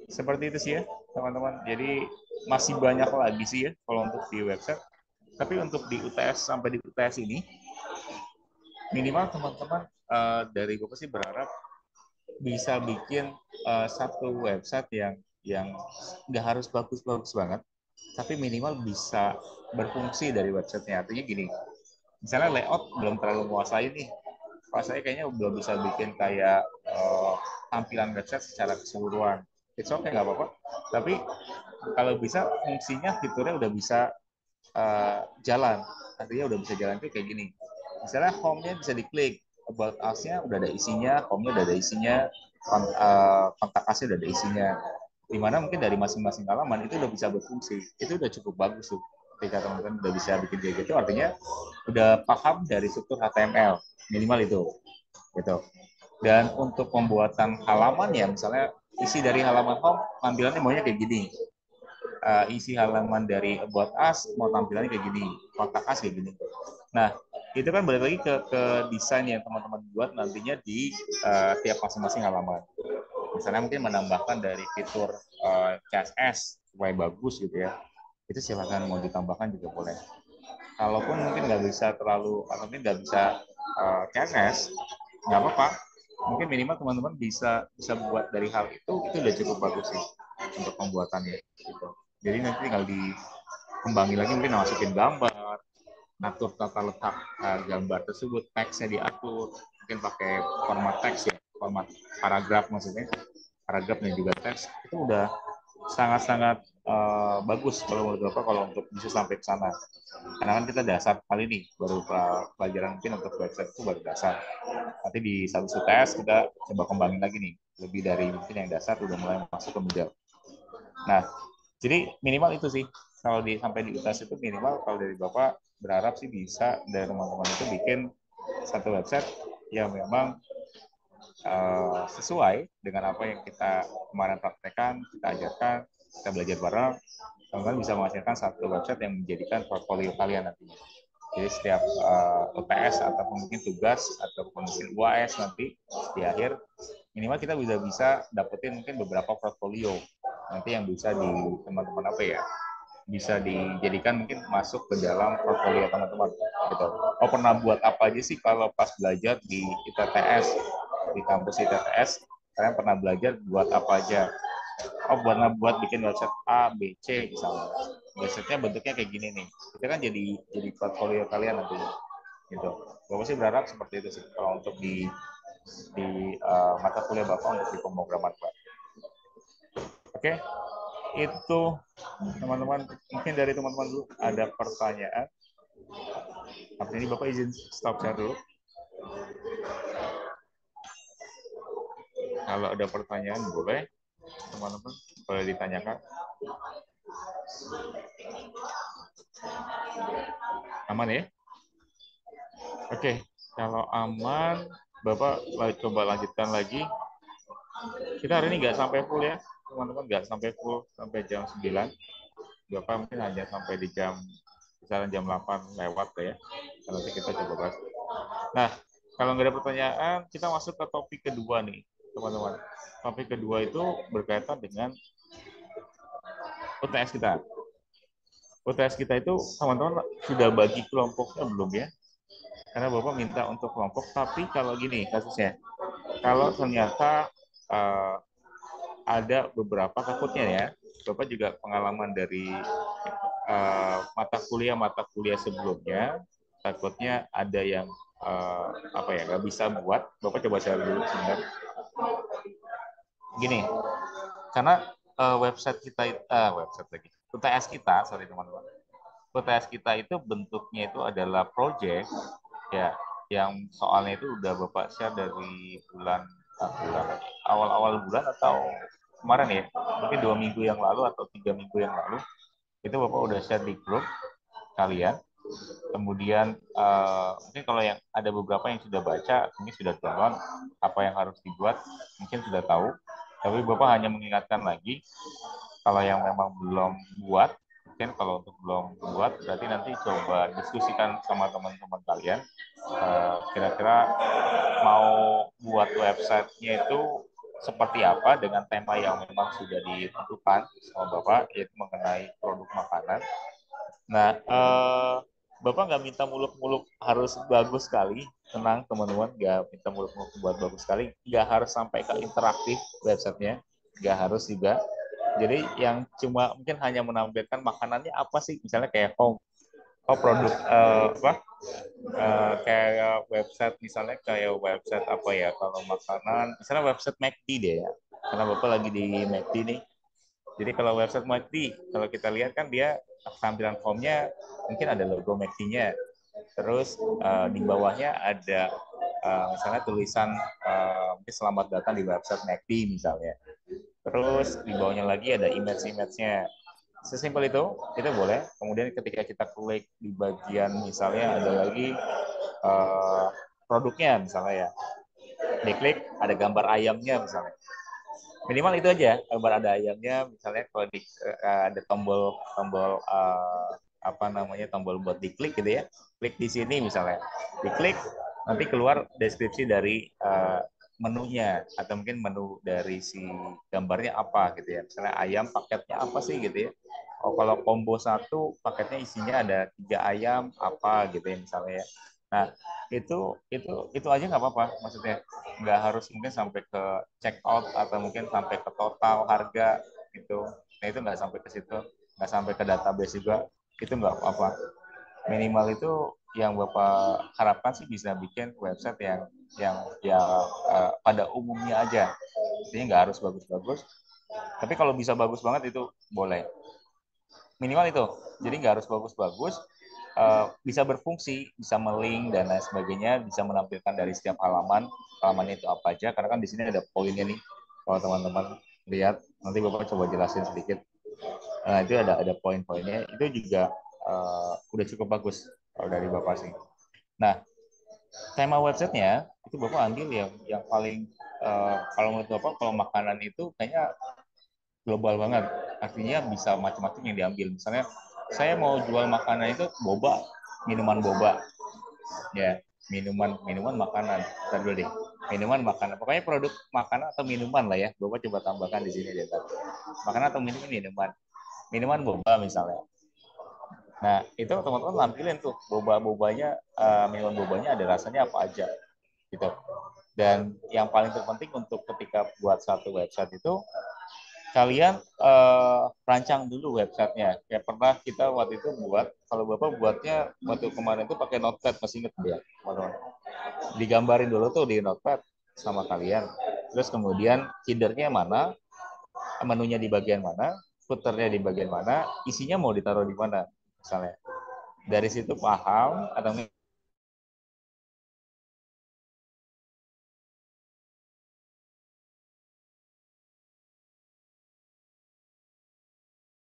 Seperti itu sih ya teman-teman. Jadi masih banyak lagi sih ya kalau untuk di website. Tapi untuk di UTS sampai di UTS ini minimal teman-teman dari gue sih berharap bisa bikin satu website yang nggak harus bagus-bagus banget, tapi minimal bisa berfungsi dari websitenya. Artinya gini, misalnya layout belum terlalu menguasai nih, saya kayaknya belum bisa bikin kayak tampilan website secara keseluruhan. It's okay, nggak apa-apa. Tapi kalau bisa fungsinya, fiturnya udah bisa jalan. Artinya udah bisa jalan tuh kayak gini. Misalnya home-nya bisa diklik, about us-nya udah ada isinya, home-nya udah ada isinya, kontak us-nya udah ada isinya. Dimana mungkin dari masing-masing halaman itu udah bisa berfungsi. Itu udah cukup bagus tuh. Ketika teman-teman udah bisa bikin kayak gitu, artinya udah paham dari struktur HTML, minimal itu. Gitu. Dan untuk pembuatan halaman ya, misalnya isi dari halaman home, tampilannya maunya kayak gini. Isi halaman dari About Us mau tampilannya kayak gini, kontak us kayak gini. Nah, itu kan balik lagi ke desain yang teman-teman buat nantinya di tiap masing-masing halaman. Misalnya mungkin menambahkan dari fitur CSS supaya bagus gitu ya. Itu silakan mau ditambahkan juga boleh. Kalaupun mungkin nggak bisa terlalu atau mungkin nggak bisa CSS, nggak apa-apa. Mungkin minimal teman-teman bisa buat dari hal itu udah cukup bagus sih untuk pembuatannya. Gitu. Jadi nanti tinggal dikembangin lagi, mungkin masukin gambar, ngatur tata letak gambar tersebut, teksnya diatur, mungkin pakai format teks ya, format paragraf maksudnya, paragraf dan juga teks, itu udah sangat-sangat bagus kalau menurut Bapak kalau untuk bisa sampai ke sana. Karena kan kita dasar kali ini, baru pelajaran mungkin untuk website itu baru dasar. Nanti di satu UTS kita coba kembangin lagi nih, lebih dari mungkin yang dasar udah mulai masuk ke middle. Nah, jadi minimal itu sih. Kalau sampai di UTS itu minimal kalau dari Bapak berharap sih bisa dari teman-teman itu bikin satu website yang memang sesuai dengan apa yang kita kemarin praktekkan, kita ajarkan, kita belajar bareng, teman-teman bisa menghasilkan satu website yang menjadikan portfolio kalian nantinya. Jadi setiap UTS ataupun mungkin tugas ataupun mungkin UAS nanti di akhir, minimal kita bisa dapetin mungkin beberapa portfolio nanti yang bisa di teman-teman apa ya, bisa dijadikan mungkin masuk ke dalam portfolio teman-teman gitu. Oh, pernah buat apa aja sih kalau pas belajar di ITTS, di kampus ITTS kalian pernah belajar buat apa aja? Oh, buat bikin website A, B, C misalnya. Website-nya bentuknya kayak gini nih. Itu kan jadi portfolio kalian nanti gitu. Bapak sih berharap seperti itu sih kalau untuk di mata kuliah Bapak untuk di pemrograman Pak. Oke, itu teman-teman, mungkin dari teman-teman dulu ada pertanyaan. Tapi ini Bapak izin stop share dulu. Kalau ada pertanyaan boleh teman-teman, boleh ditanyakan. Aman ya? Oke, kalau aman, Bapak coba lanjutkan lagi. Kita hari ini nggak sampai full ya, teman-teman, nggak sampai full sampai jam 9. Bapak mungkin hanya sampai di kisaran jam 8 lewat ya. Nanti kita coba bahas. Nah, kalau nggak ada pertanyaan, kita masuk ke topik kedua nih, teman-teman. Topik kedua itu berkaitan dengan UTS kita. UTS kita itu teman-teman sudah bagi kelompoknya belum ya? Karena Bapak minta untuk kelompok, tapi kalau gini kasusnya, kalau ternyata uh, ada beberapa takutnya ya, Bapak juga pengalaman dari mata kuliah sebelumnya, takutnya ada yang apa ya nggak bisa buat. Bapak coba share dulu sebentar. Gini, karena website kita website lagi UTS kita, sorry teman-teman, UTS kita itu bentuknya itu adalah project ya, yang soalnya itu udah Bapak share dari bulan awal-awal bulan atau kemarin ya, mungkin 2 minggu yang lalu atau 3 minggu yang lalu, itu Bapak udah share di grup kalian. Kemudian mungkin kalau yang ada beberapa yang sudah baca, mungkin sudah download apa yang harus dibuat, mungkin sudah tahu. Tapi Bapak hanya mengingatkan lagi, kalau yang memang belum buat, mungkin kalau untuk belum buat, berarti nanti coba diskusikan sama teman-teman kalian. Kira-kira mau buat websitenya itu seperti apa dengan tema yang memang sudah ditentukan sama Bapak, yaitu mengenai produk makanan. Nah, Bapak nggak minta muluk-muluk harus bagus sekali, tenang teman-teman, nggak minta muluk-muluk buat bagus sekali, nggak harus sampai ke interaktif websitenya, nggak harus juga. Jadi yang cuma mungkin hanya menampilkan makanannya apa sih, misalnya kayak produk apa kayak website, misalnya kayak website apa ya kalau makanan, misalnya website McD deh ya, karena Bapak lagi di McD nih. Jadi kalau website McD, kalau kita lihat kan dia tampilan formnya mungkin ada logo McD-nya. Terus di bawahnya ada misalnya tulisan mungkin selamat datang di website McD misalnya. Terus di bawahnya lagi ada image-nya. Sesimpel itu boleh. Kemudian ketika kita klik di bagian misalnya ada lagi produknya misalnya ya. Diklik ada gambar ayamnya misalnya. Minimal itu aja, gambar ada ayamnya misalnya. Kalau ada tombol tombol apa namanya, tombol buat diklik gitu ya, klik di sini misalnya, diklik nanti keluar deskripsi dari menunya, atau mungkin menu dari si gambarnya apa gitu ya, misalnya ayam paketnya apa sih gitu ya. Oh, kalau combo 1 paketnya isinya ada 3 ayam apa gitu ya misalnya ya. Nah, itu aja nggak apa-apa, maksudnya nggak harus mungkin sampai ke check out atau mungkin sampai ke total harga gitu. Nah, itu nggak sampai ke situ, nggak sampai ke database juga, itu nggak apa-apa. Minimal itu yang Bapak harapkan sih bisa bikin website yang pada umumnya aja. Jadi nggak harus bagus-bagus, tapi kalau bisa bagus banget itu boleh. Minimal itu. Jadi nggak harus bagus-bagus, bisa berfungsi, bisa melink dan lain sebagainya, bisa menampilkan dari setiap halaman itu apa aja, karena kan di sini ada poinnya nih. Kalau teman-teman lihat, nanti Bapak coba jelasin sedikit. Nah, itu ada poin-poinnya, itu juga udah cukup bagus kalau dari Bapak sih. Nah, tema websitenya itu Bapak ambil yang paling kalau menurut Bapak, kalau makanan itu kayaknya global banget. Artinya bisa macam-macam yang diambil. Misalnya saya mau jual makanan itu boba, minuman boba. Ya, minuman makanan. Bentar dulu deh. Minuman makanan. Pokoknya produk makanan atau minuman lah ya. Bapak coba tambahkan di sini deh. Makanan atau minuman. Minuman boba misalnya. Nah, itu teman-teman lampilin tuh boba-bobanya, minuman bobanya ada rasanya apa aja gitu. Dan yang paling terpenting untuk ketika buat satu website itu, kalian rancang dulu websitenya. Kayak pernah kita waktu itu buat, kalau Bapak buatnya waktu kemarin itu pakai Notepad, masih inget ya, teman-teman. Digambarin dulu tuh di Notepad sama kalian. Terus kemudian headernya mana, menunya di bagian mana, footernya di bagian mana, isinya mau ditaruh di mana, misalnya. Dari situ paham, atau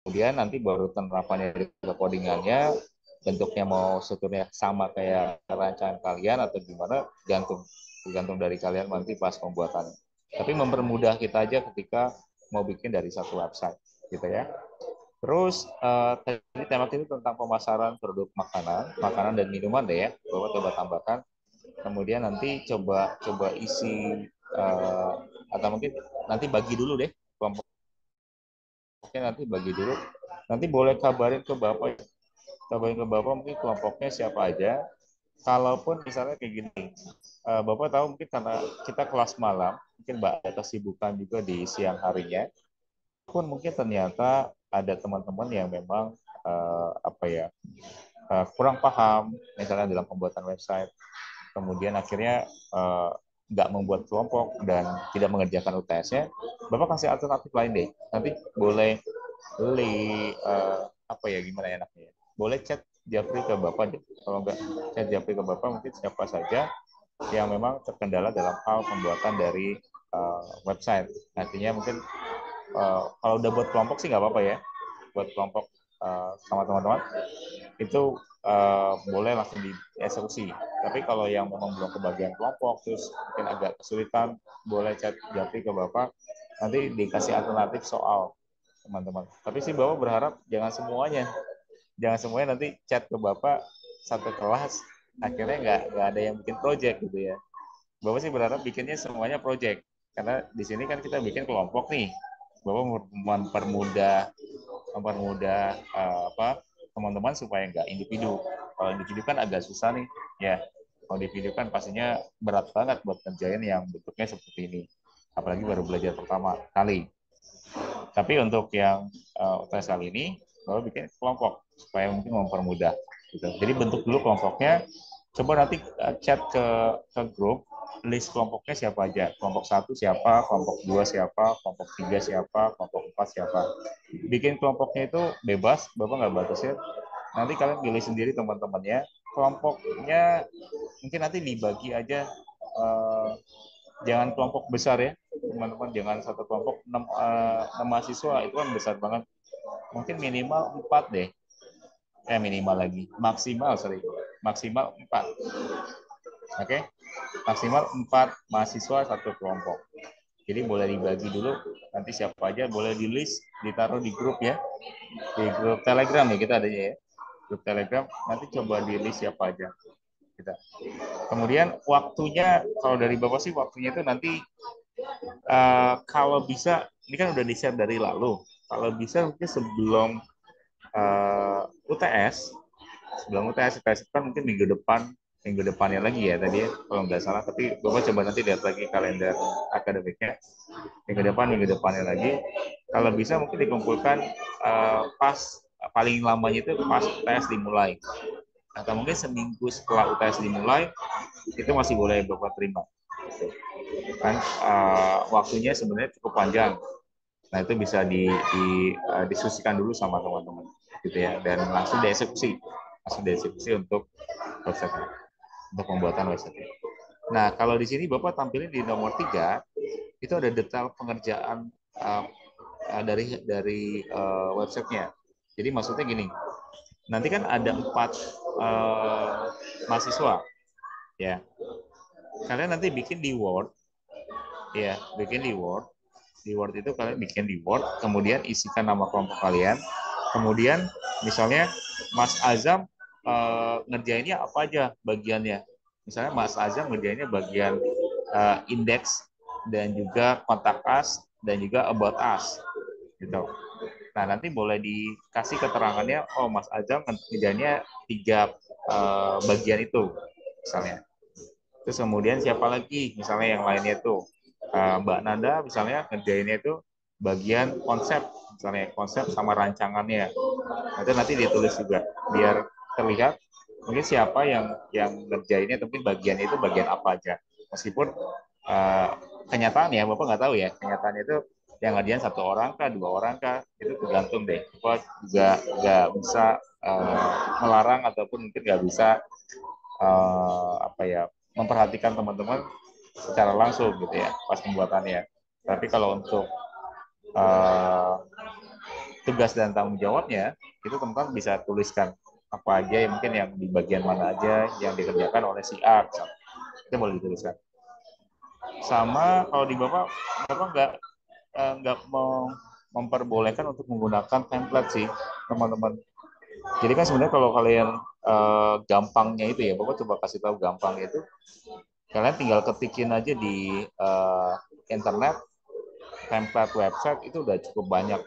kemudian nanti baru penerapannya ke codingannya, bentuknya mau strukturnya sama kayak rancangan kalian atau gimana, tergantung dari kalian nanti pas pembuatan. Tapi mempermudah kita aja ketika mau bikin dari satu website gitu ya. Terus tadi tema itu tentang pemasaran produk makanan dan minuman deh ya, Bapak coba tambahkan. Kemudian nanti coba isi atau mungkin nanti bagi dulu deh kelompok, nanti bagi dulu nanti boleh kabarin ke Bapak, mungkin kelompoknya siapa aja. Kalaupun misalnya kayak gini, Bapak tahu mungkin karena kita kelas malam, mungkin Mbak ada kesibukan juga di siang harinya, pun mungkin ternyata ada teman-teman yang memang kurang paham misalnya dalam pembuatan website, kemudian akhirnya nggak membuat kelompok dan tidak mengerjakan UTS-nya, Bapak kasih alternatif lain deh. Nanti boleh beli gimana enaknya? Boleh chat Japri ke Bapak deh. Kalau nggak chat Japri ke Bapak, mungkin siapa saja yang memang terkendala dalam hal pembuatan dari website. Artinya mungkin kalau udah buat kelompok sih nggak apa-apa ya, buat kelompok sama teman-teman itu boleh langsung dieksekusi. Tapi kalau yang memang belum kebagian kelompok, terus mungkin agak kesulitan, boleh chat Japri ke Bapak, nanti dikasih alternatif soal teman-teman. Tapi sih Bapak berharap jangan semuanya nanti chat ke Bapak satu kelas, akhirnya nggak ada yang bikin project gitu ya. Bapak sih berharap bikinnya semuanya project, karena di sini kan kita bikin kelompok nih. Bapak mempermudah teman-teman supaya nggak individu. Kalau individu kan agak susah nih, ya. Kalau individu kan pastinya berat banget buat kerjain yang bentuknya seperti ini. Apalagi baru belajar pertama kali. Tapi untuk yang UTS kali ini, Bapak bikin kelompok supaya mungkin mempermudah. Gitu. Jadi bentuk dulu kelompoknya. Coba nanti chat ke grup, list kelompoknya siapa aja. Kelompok 1 siapa, kelompok 2 siapa, kelompok 3 siapa, kelompok 4 siapa. Bikin kelompoknya itu bebas, Bapak nggak batasin. Nanti kalian pilih sendiri teman-temannya. Kelompoknya mungkin nanti dibagi aja, jangan kelompok besar ya, teman-teman. Jangan satu kelompok 6 mahasiswa, itu kan besar banget. Mungkin minimal 4 deh. Minimal lagi. Maksimal 4. Oke, maksimal 4 mahasiswa satu kelompok. Jadi boleh dibagi dulu, nanti siapa aja boleh di list, ditaruh di grup ya, di grup Telegram ya, kita adanya ya, grup Telegram. Nanti coba di list siapa aja kita. Kemudian waktunya, kalau dari Bapak sih waktunya itu nanti kalau bisa, ini kan udah di-share dari lalu, kalau bisa mungkin sebelum UTS, kan mungkin minggu depannya lagi ya tadi ya, kalau nggak salah. Tapi Bapak coba nanti lihat lagi kalender akademiknya, minggu depannya lagi. Kalau bisa mungkin dikumpulkan pas paling lamanya itu pas UTS dimulai, atau mungkin seminggu setelah UTS dimulai, itu masih boleh Bapak terima. Kan waktunya sebenarnya cukup panjang. Nah, itu bisa diskusikan dulu sama teman-teman gitu ya, dan langsung dieksekusi untuk website, untuk pembuatan website. Nah, kalau di sini Bapak tampilin di nomor 3 itu ada detail pengerjaan dari websitenya. Jadi maksudnya gini, nanti kan ada 4 mahasiswa ya. Kalian nanti bikin di Word ya, di Word itu kalian bikin di Word, kemudian isikan nama kelompok kalian, kemudian misalnya Mas Azam ngerjainnya apa aja bagiannya. Misalnya Mas Azam ngerjainnya bagian index dan juga kontak us dan juga about us gitu. Nah, nanti boleh dikasih keterangannya, oh Mas Azam ngerjainnya 3 bagian itu misalnya. Terus kemudian siapa lagi misalnya yang lainnya itu, Mbak Nanda misalnya ngerjainnya itu bagian konsep, misalnya konsep sama rancangannya. Nanti ditulis juga biar terlihat mungkin siapa yang ngerjainnya, tapi bagiannya itu bagian apa aja. Meskipun kenyataannya Bapak nggak tahu ya, kenyataannya itu yang ngerjain 1 orang kah, 2 orang kah, itu tergantung deh. Bapak juga nggak bisa melarang ataupun mungkin nggak bisa memperhatikan teman-teman secara langsung gitu ya pas pembuatannya. Tapi kalau untuk tugas dan tanggung jawabnya, itu teman-teman bisa tuliskan apa aja yang mungkin yang di bagian mana aja yang dikerjakan oleh si A, misalnya. Itu boleh dituliskan. Sama kalau di Bapak nggak mau memperbolehkan untuk menggunakan template sih teman-teman. Jadi kan sebenarnya kalau kalian gampangnya itu ya, Bapak coba kasih tahu gampangnya itu, kalian tinggal ketikin aja di internet, template website itu udah cukup banyak.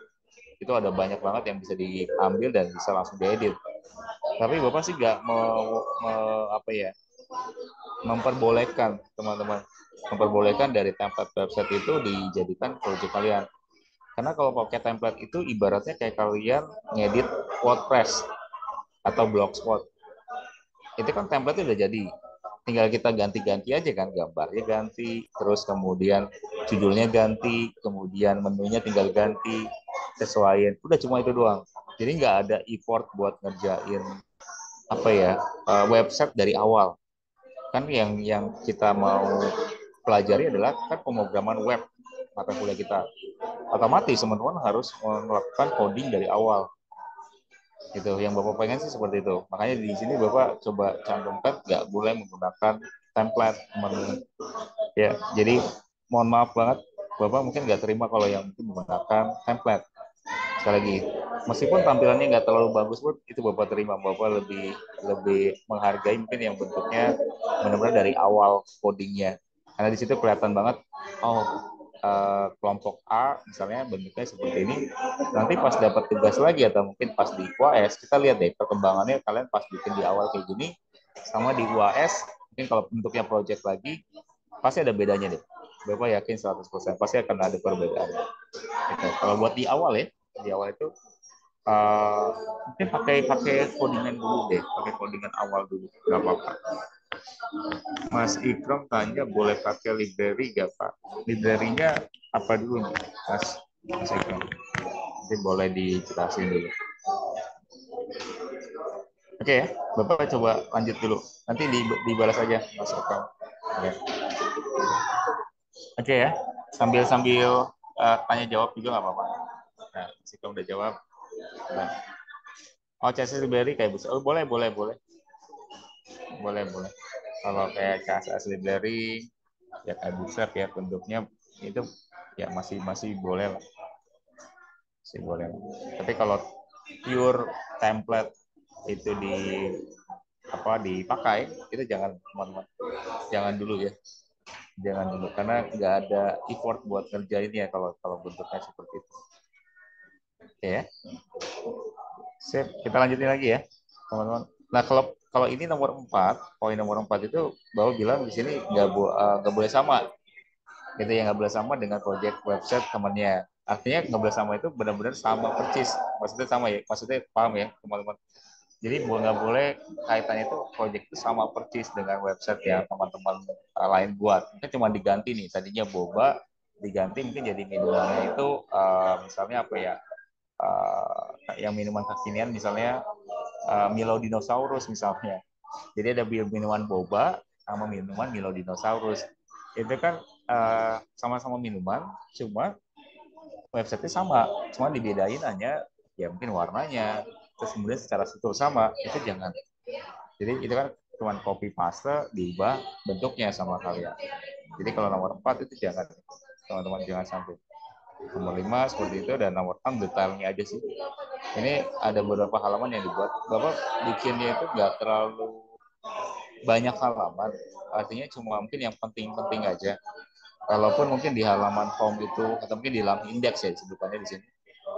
itu ada banyak banget yang bisa diambil dan bisa langsung diedit. Tapi Bapak sih nggak mau apa ya, memperbolehkan teman-teman, memperbolehkan dari template website itu dijadikan project kalian. Karena kalau pakai template itu ibaratnya kayak kalian ngedit WordPress atau Blogspot. Itu kan template udah jadi. Tinggal kita ganti-ganti aja kan, gambarnya ganti, terus kemudian judulnya ganti, kemudian menunya tinggal ganti, sesuaiin. Udah cuma itu doang. Jadi nggak ada effort buat ngerjain apa ya, website dari awal. Kan yang kita mau pelajari adalah kan pemrograman web mata kuliah kita. Otomatis teman-teman harus melakukan coding dari awal. Itu yang Bapak pengen sih seperti itu. Makanya di sini Bapak coba cantumkan nggak boleh menggunakan template, teman-teman. Ya, jadi mohon maaf banget, Bapak mungkin nggak terima kalau yang mungkin menggunakan template. Sekali lagi, meskipun tampilannya nggak terlalu bagus pun itu Bapak terima. Bapak lebih lebih menghargai mungkin yang bentuknya benar-benar dari awal codingnya. Karena di situ kelihatan banget, oh kelompok A misalnya bentuknya seperti ini, nanti pas dapat tugas lagi atau mungkin pas di UAS kita lihat deh perkembangannya, kalian pas bikin di awal kayak gini sama di UAS mungkin kalau bentuknya project lagi pasti ada bedanya deh. Bapak yakin 100% pasti akan ada perbedaan. Gitu. Kalau buat di awal ya, di awal itu uh, mungkin pakai pakai codingan dulu deh, pakai codingan awal dulu, nggak apa-apa. Mas Ikram tanya boleh pakai library nggak Pak? Library-nya apa dulu nih, Mas Ikram? Nanti boleh dijelasin dulu. Oke ya, Bapak coba lanjut dulu. Nanti dibalas aja Mas Ikram. Oke. Oke ya, sambil tanya jawab juga nggak apa-apa. Nah, Mas Ikram udah jawab. Nah. Oh, CSS library kayak bisa. Oh, boleh, boleh, boleh. Boleh, boleh. Kalau kayak CSS library ya kayak bootstrap ya bentuknya itu ya masih masih boleh lah. Masih boleh lah. Tapi kalau pure template itu dipakai, itu jangan teman-teman. Jangan dulu ya. Jangan dulu karena nggak ada effort buat ngerjainnya kalau kalau bentuknya seperti itu. Oke ya. Sip, kita lanjutin lagi ya, teman-teman. Nah, kalau kalau ini nomor 4, poin nomor 4 itu Bapak bilang di sini nggak boleh sama. Gitu ya, nggak boleh sama dengan project website temannya. Artinya nggak boleh sama itu benar-benar sama persis. Maksudnya sama ya, maksudnya paham ya, teman-teman. Jadi nggak boleh kaitannya itu project itu sama persis dengan website yang teman-teman lain buat. Mungkin cuma diganti nih, tadinya boba diganti mungkin jadi minumannya itu misalnya apa ya? Yang minuman kekinian misalnya Milo Dinosaurus misalnya. Jadi ada minuman boba sama minuman Milo Dinosaurus. Itu kan sama-sama minuman, cuma website-nya sama, cuma dibedain hanya ya mungkin warnanya, terus kemudian secara struktur sama, itu jangan. Jadi itu kan cuma copy paste diubah bentuknya sama kalian. Jadi kalau nomor 4 itu jangan, teman-teman jangan sampai. Nomor 5 seperti itu, dan nomor 6 detailnya aja sih. Ini ada beberapa halaman yang dibuat. Bapak bikinnya itu nggak terlalu banyak halaman, artinya cuma mungkin yang penting-penting aja. Kalaupun mungkin di halaman home itu atau mungkin di dalam indeks ya sebutannya di sini,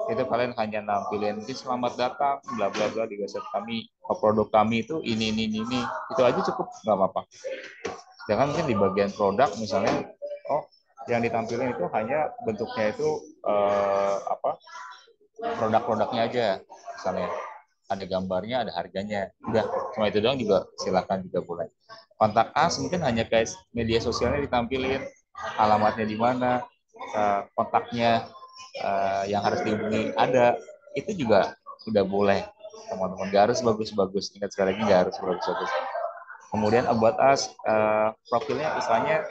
itu kalian hanya nampilin mungkin selamat datang bla bla bla di website kami, produk kami itu ini itu aja cukup, nggak apa-apa. Jangan mungkin di bagian produk misalnya, oh yang ditampilin itu hanya bentuknya itu produk-produknya aja misalnya, ada gambarnya, ada harganya, udah cuma itu doang juga silakan juga boleh. Kontak us mungkin hanya kayak media sosialnya ditampilin, alamatnya di mana, kontaknya yang harus dihubungi ada, itu juga sudah boleh teman-teman. Gak harus bagus-bagus, ingat sekali lagi gak harus bagus-bagus. Kemudian about us, profilnya istilahnya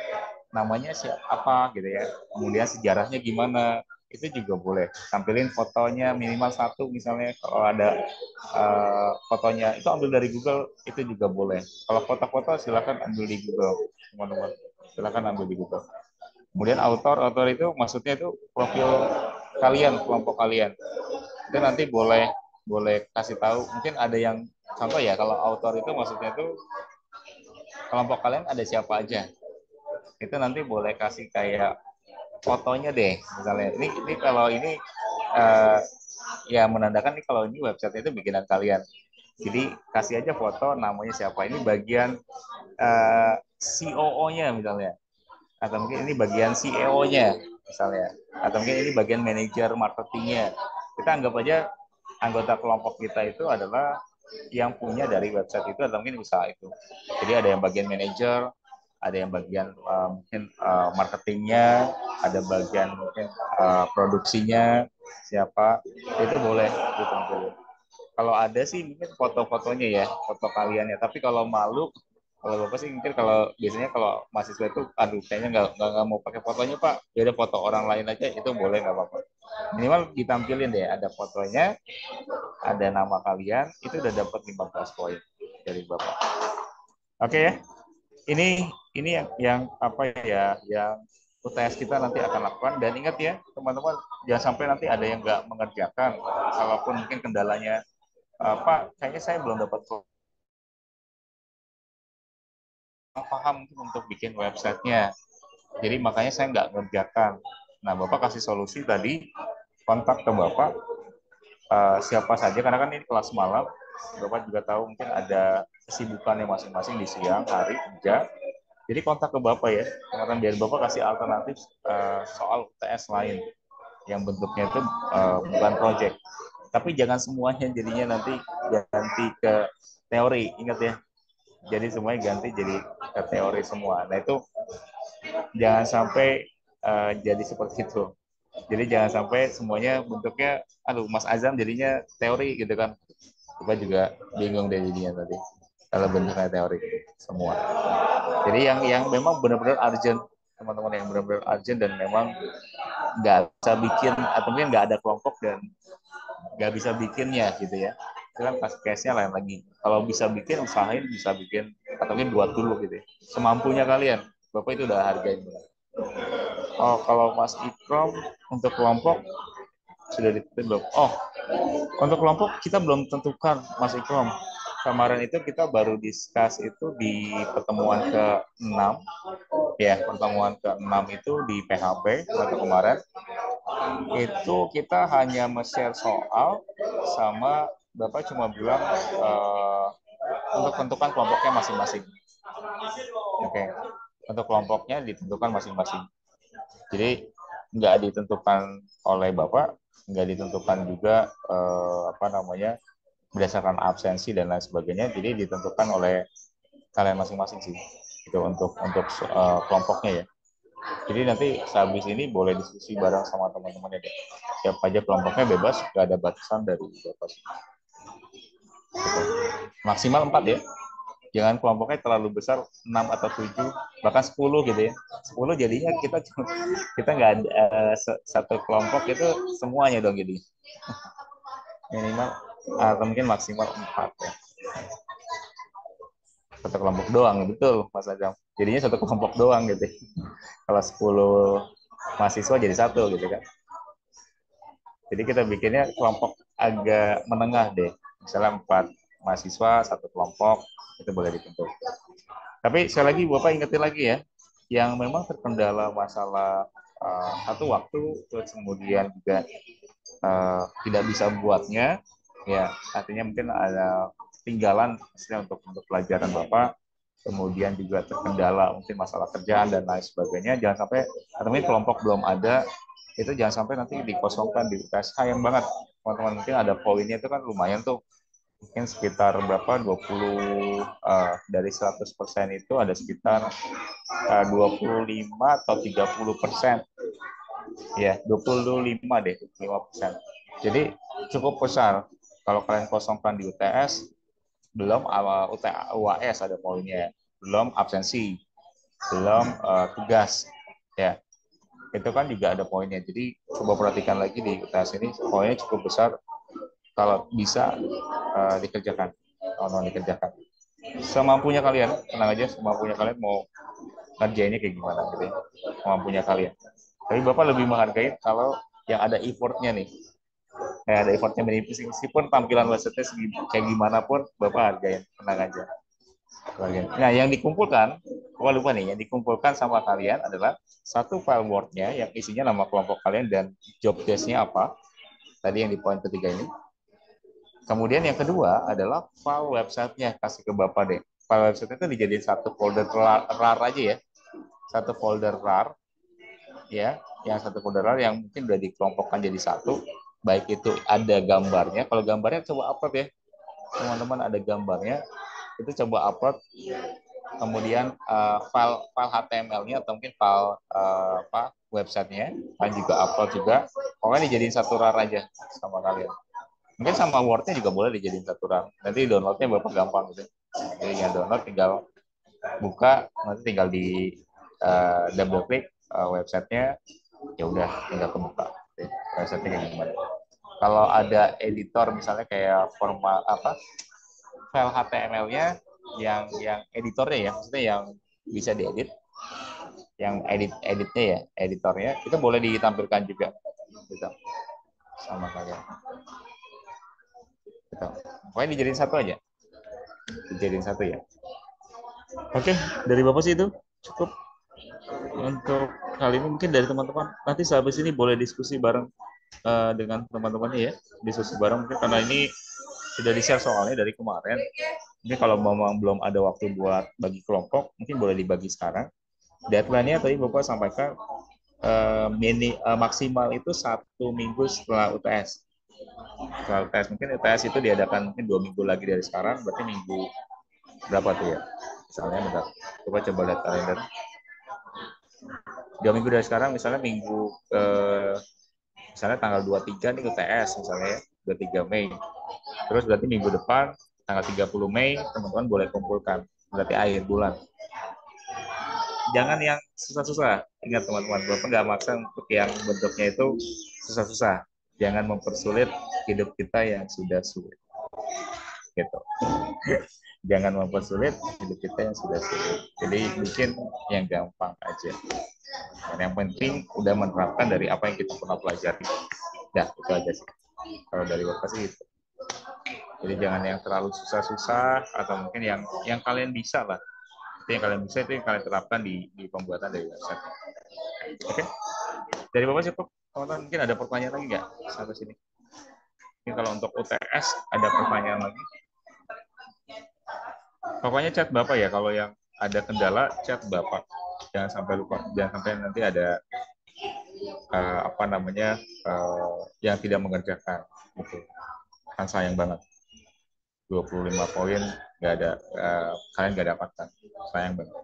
namanya siapa gitu ya, kemudian sejarahnya gimana, itu juga boleh. Tampilin fotonya minimal satu misalnya, kalau ada fotonya itu ambil dari Google, itu juga boleh. Kalau foto-foto silakan ambil di Google, teman-teman, silakan ambil di Google. Kemudian author itu maksudnya itu profil kalian, kelompok kalian, itu nanti boleh boleh kasih tahu. Mungkin ada yang contoh ya, kalau author itu maksudnya itu kelompok kalian ada siapa aja, itu nanti boleh kasih kayak fotonya deh misalnya. Ini kalau ini uh, ya menandakan nih kalau ini website itu bikinan kalian. Jadi kasih aja foto namanya siapa. Ini bagian COO-nya misalnya. Atau mungkin ini bagian CEO-nya misalnya. Atau mungkin ini bagian manajer marketingnya. Kita anggap aja anggota kelompok kita itu adalah yang punya dari website itu atau mungkin usaha itu. Jadi ada yang bagian manajer, ada yang bagian mungkin marketingnya, ada bagian mungkin produksinya siapa, itu boleh ditampilkan. Kalau ada sih mungkin foto-fotonya ya, foto kaliannya. Tapi kalau malu, kalau bapak sih mungkin kalau biasanya kalau mahasiswa itu, aduh kayaknya nggak mau pakai fotonya pak, ya udah foto orang lain aja itu boleh nggak apa-apa. Minimal ditampilin deh, ada fotonya, ada nama kalian, itu udah dapat 15 poin dari bapak. Oke ya, ini yang apa ya, yang UTS kita nanti akan lakukan. Dan ingat ya teman-teman, jangan sampai nanti ada yang nggak mengerjakan. Kalaupun mungkin kendalanya Pak, kayaknya saya belum dapat paham untuk bikin websitenya. Jadi makanya saya nggak ngerjakan. Nah, Bapak kasih solusi tadi, kontak ke Bapak siapa saja, karena kan ini kelas malam. Bapak juga tahu mungkin ada kesibukannya masing-masing di siang, hari, kerja. Jadi kontak ke Bapak ya, karena biar Bapak kasih alternatif soal UTS lain yang bentuknya itu bukan project. Tapi jangan semuanya jadinya nanti ganti ke teori, ingat ya. Jadi semuanya ganti jadi ke teori semua. Nah itu jangan sampai jadi seperti itu. Jadi jangan sampai semuanya bentuknya, aduh Mas Azam jadinya teori gitu kan. Kita juga bingung deh jadinya tadi. Kalau bentuknya teori semua. Jadi yang memang benar-benar urgent, teman-teman yang benar-benar urgent dan memang nggak bisa bikin atau mungkin nggak ada kelompok dan nggak bisa bikinnya gitu ya. Itu kan case-nya lain lagi. Kalau bisa bikin, usahain bisa bikin atau mungkin buat dulu gitu ya. Semampunya kalian. Bapak itu udah hargain. Oh, kalau Mas Ikrom untuk kelompok sudah ditentukan belum? Oh, untuk kelompok kita belum tentukan Mas Ikrom. Kemarin itu kita baru discuss itu di pertemuan ke-6 ya, pertemuan ke-6 itu di PHP kemarin. Itu kita hanya share soal sama Bapak cuma bilang untuk tentukan kelompoknya masing-masing. Oke. Untuk kelompoknya ditentukan masing-masing. Jadi nggak ditentukan oleh Bapak, nggak ditentukan juga apa namanya berdasarkan absensi dan lain sebagainya. Jadi ditentukan oleh kalian masing-masing sih. Itu untuk kelompoknya ya. Jadi nanti sehabis ini boleh diskusi bareng sama teman-teman ya. Siapa aja kelompoknya bebas, nggak ada batasan dari Bapak. Maksimal 4 ya. Jangan kelompoknya terlalu besar, 6 atau 7, bahkan 10 gitu ya. 10 jadinya kita nggak ada satu kelompok itu semuanya dong jadi. Minimal atau mungkin maksimal 4 ya. Satu kelompok doang, betul Mas Agam. Jadinya satu kelompok doang gitu. Kalau 10 mahasiswa jadi satu gitu kan. Jadi kita bikinnya kelompok agak menengah deh. Misalnya 4 mahasiswa, satu kelompok, itu boleh dibentuk. Tapi sekali lagi Bapak ingetin lagi ya, yang memang terkendala masalah satu waktu, terus kemudian juga tidak bisa buatnya, ya artinya mungkin ada tinggalan untuk pelajaran Bapak, kemudian juga terkendala mungkin masalah kerjaan dan lain sebagainya, jangan sampai, atau mungkin kelompok belum ada, itu jangan sampai nanti dikosongkan di UTS. Sayang banget, teman-teman, mungkin ada poinnya itu kan lumayan tuh, mungkin sekitar berapa 20 dari 100% itu ada sekitar 25 atau 30%, ya 25 deh, 25%. Jadi cukup besar kalau kalian kosongkan di UTS, belum UAS ada poinnya, belum absensi, belum tugas, ya itu kan juga ada poinnya. Jadi coba perhatikan lagi di UTS ini, poinnya cukup besar. Kalau bisa dikerjakan, kalau dikerjakan semampunya kalian, tenang aja, semampunya kalian mau ngerjainnya kayak gimana gitu ya, semampunya kalian. Tapi Bapak lebih menghargai kalau yang ada effortnya nih, ada effortnya, meskipun tampilan website kayak gimana pun Bapak hargain, tenang aja. Nah, yang dikumpulkan, lupa nih, yang dikumpulkan sama kalian adalah satu file Word-nya yang isinya nama kelompok kalian dan job desk-nya apa. tadi yang di poin ketiga ini. Kemudian yang kedua adalah file websitenya, kasih ke Bapak deh. File website itu dijadiin satu folder RAR aja ya. Satu folder RAR ya, yang satu folder RAR yang mungkin udah dikelompokkan jadi satu. Baik itu ada gambarnya. Kalau gambarnya coba upload ya. Teman-teman ada gambarnya, itu coba upload. Kemudian file HTML-nya atau mungkin file websitenya, kalian juga upload juga. Pokoknya dijadiin satu RAR aja sama kalian. Mungkin sama Word-nya juga boleh dijadiin satu RAM. Nanti download-nya Bapak gampang gitu. Jadi yang download tinggal buka, nanti tinggal di double klik websitenya, ya udah tinggal kebuka. Websitenya kayak gimana. Kalau ada editor misalnya kayak format file HTML-nya yang editornya ya, maksudnya yang bisa diedit, yang editnya ya, editornya itu boleh ditampilkan juga gitu sama kalian. Gitu. Pokoknya dijadiin satu aja. Dijadiin satu ya. Oke, dari Bapak sih itu cukup untuk kali ini. Mungkin dari teman-teman nanti sehabis ini boleh diskusi bareng dengan teman-temannya ya. Diskusi bareng mungkin karena ini sudah di-share soalnya dari kemarin. Ini kalau memang belum ada waktu buat bagi kelompok, mungkin boleh dibagi sekarang. Deadline-nya tadi Bapak sampaikan maksimal itu 1 minggu setelah UTS. Setelah UTS mungkin UTS itu diadakan mungkin 2 minggu lagi dari sekarang, berarti minggu berapa tuh ya? Misalnya bentar, coba lihat kalender. 2 minggu dari sekarang, misalnya minggu misalnya tanggal 23 nih UTS misalnya ya, 23 Mei. Terus berarti minggu depan tanggal 30 Mei teman-teman boleh kumpulkan. Berarti akhir bulan. Jangan yang susah-susah. Ingat teman-teman, Bapak nggak maksa untuk yang bentuknya itu susah-susah. Jangan mempersulit hidup kita yang sudah sulit. Gitu. Jangan mempersulit hidup kita yang sudah sulit. Jadi bikin yang gampang aja. Dan yang penting udah menerapkan dari apa yang kita pernah pelajari. Ya, itu aja sih. Kalau dari Bapak sih itu. Jadi jangan yang terlalu susah-susah atau mungkin yang kalian bisa lah. Itu yang kalian bisa, itu yang kalian terapkan di pembuatan dari website. Oke? Dari Bapak cukup. Teman-teman mungkin ada pertanyaan lagi nggak sampai sini? Mungkin kalau untuk UTS ada pertanyaan lagi. Pokoknya chat Bapak ya, kalau yang ada kendala chat Bapak. Jangan sampai lupa, jangan sampai nanti ada yang tidak mengerjakan. Gitu. Kan sayang banget. 25 poin nggak ada, kalian nggak dapatkan. Sayang banget.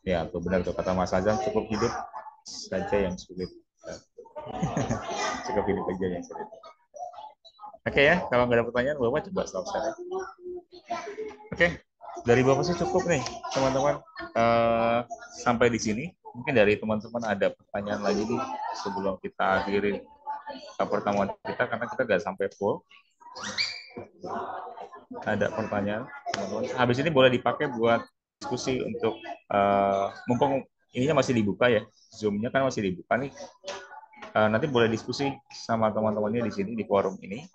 Ya, tuh benar tuh kata Mas Azam, cukup hidup saja yang sulit. Cukup hidup aja yang sulit. Oke ya, kalau nggak ada pertanyaan, Bapak coba stop share. Oke, dari Bapak sih cukup nih, teman-teman. Sampai di sini. Mungkin dari teman-teman ada pertanyaan lagi nih sebelum kita akhiri pertemuan kita, karena kita nggak sampai full. Ada pertanyaan, teman-teman. Habis ini boleh dipakai buat diskusi untuk mumpung ininya masih dibuka ya, Zoom-nya kan masih dibuka nih. Nanti boleh diskusi sama teman-temannya di sini di forum ini.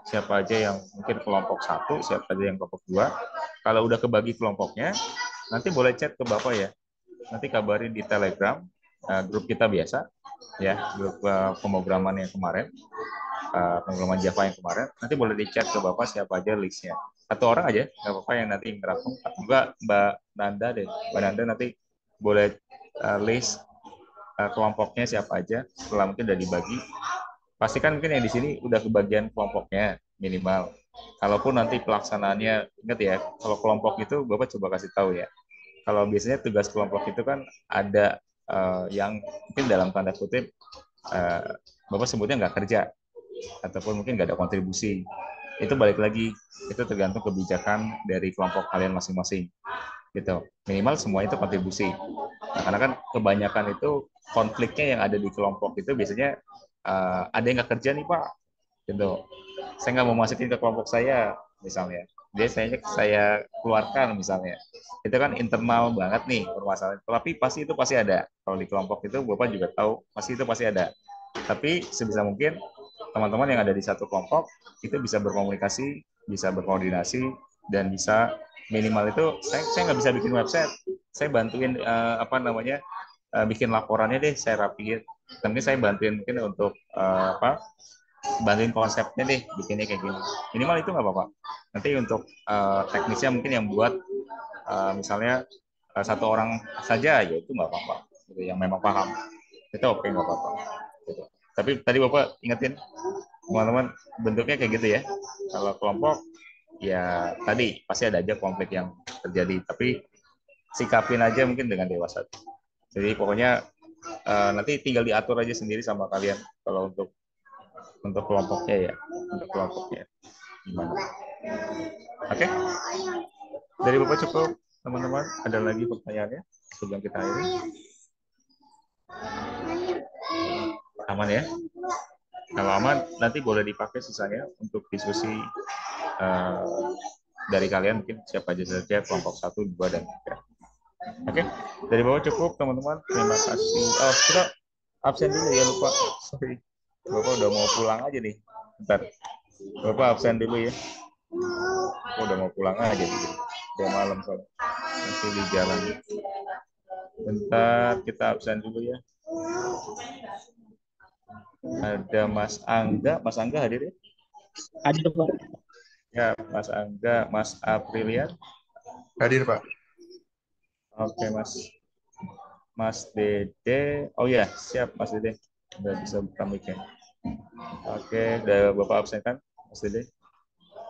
Siapa aja yang mungkin kelompok 1, siapa aja yang kelompok 2. Kalau udah kebagi kelompoknya, nanti boleh chat ke Bapak ya. Nanti kabarin di Telegram, grup kita biasa, ya, grup pemrograman yang kemarin, pemrograman Java yang kemarin. Nanti boleh di chat ke Bapak siapa aja listnya. Satu orang aja, nggak apa-apa yang nanti ngerangkum. Juga Mbak Nanda deh, Mbak Nanda nanti boleh list kelompoknya siapa aja. Setelah mungkin udah dibagi, pastikan mungkin yang di sini udah kebagian kelompoknya minimal. Kalaupun nanti pelaksanaannya, ingat ya, kalau kelompok itu Bapak coba kasih tahu ya. Kalau biasanya tugas kelompok itu kan ada yang mungkin dalam tanda kutip Bapak sebutnya nggak kerja, ataupun mungkin nggak ada kontribusi. Itu balik lagi, itu tergantung kebijakan dari kelompok kalian masing-masing. Gitu. Minimal semua itu kontribusi. Nah, karena kan kebanyakan itu konfliknya yang ada di kelompok itu biasanya ada yang nggak kerja nih Pak, gitu. Saya nggak mau masukin ke kelompok saya, misalnya. Dia saya keluarkan misalnya. Itu kan internal banget nih permasalahan. Tapi pasti itu pasti ada. Kalau di kelompok itu Bapak juga tahu, pasti itu pasti ada. Tapi sebisa mungkin teman-teman yang ada di satu kelompok itu bisa berkomunikasi, bisa berkoordinasi, dan bisa minimal itu saya nggak bisa bikin website, saya bantuin bikin laporannya deh, saya rapiin. Tapi saya bantuin mungkin untuk bantuin konsepnya deh, bikinnya kayak gini. Minimal itu nggak apa-apa. Nanti untuk teknisnya mungkin yang buat misalnya satu orang saja, ya itu nggak apa-apa. Gitu, yang memang paham. Itu oke, nggak apa-apa. Gitu. Tapi tadi Bapak ingetin, teman-teman, bentuknya kayak gitu ya. Kalau kelompok, ya tadi pasti ada aja konflik yang terjadi. Tapi sikapin aja mungkin dengan dewasa. Jadi pokoknya nanti tinggal diatur aja sendiri sama kalian kalau untuk kelompoknya ya, untuk kelompoknya gimana. Oke, dari Bapak cukup, teman-teman. Ada lagi pertanyaannya sebelum kita akhiri? Aman ya? Kalau aman, nanti boleh dipakai sisanya untuk diskusi eh, dari kalian, mungkin siapa aja saja kelompok 1, 2, dan 3. Oke, dari bawah cukup, teman-teman. Terima kasih. Oh, kita absen dulu ya, lupa. Sorry. Bapak udah mau pulang aja nih. Bentar. Bapak absen dulu ya. Bapak udah mau pulang aja nih. Udah malam soalnya. Masih di jalan. Bentar, kita absen dulu ya. Ada Mas Angga. Mas Angga hadir ya?
Hadir, Pak.
Ya, Mas Angga, Mas Aprilian.
Hadir, Pak.
Oke, Mas Dede. Oh ya, siap Mas Dede. Udah bisa buka mic-nya. Oke, udah Bapak absen kan, Mas Dede?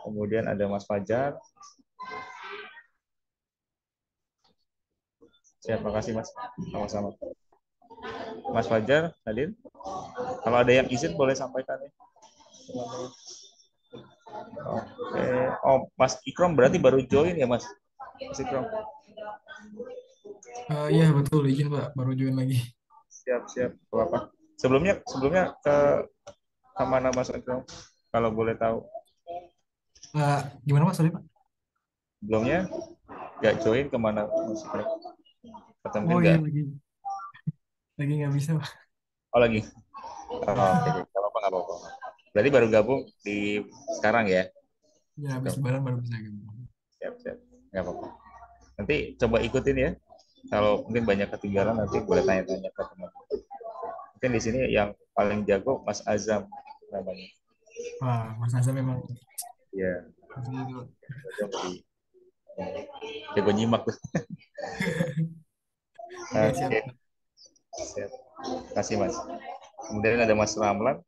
Kemudian ada Mas Fajar. Siap, makasih Mas. Sama-sama. Mas Fajar hadir. Kalau ada yang izin boleh sampaikan ya. Oke. Oh, Mas Ikrom berarti baru join ya, Mas? Mas Ikrom.
Iya betul izin Pak, baru join lagi.
Siap, siap. Apa? Sebelumnya ke mana Mas Ikrom? Kalau boleh tahu.
Gimana Mas sorry Pak?
Sebelumnya nggak join kemana Mas Ikrom? Atau mungkin
Oh iya
nggak?
lagi nggak bisa Pak.
Oh lagi. Oh, oke, nggak apa-apa, nggak apa-apa. Berarti baru gabung di sekarang ya?
Ya habis lebaran baru bisa gitu.
Siap, siap. Nggak apa-apa. Nanti coba ikutin ya. Kalau mungkin banyak ketinggalan nanti boleh tanya-tanya ke teman. Mungkin di sini yang paling jago Mas Azam namanya.
Wah Mas Nazar memang
Iya,
seperti itu.
Azam lebih jago nyimak tuh.
Oke siap
Oke,
Pak.
siap. Kasih Mas. Kemudian ada Mas Ramlan.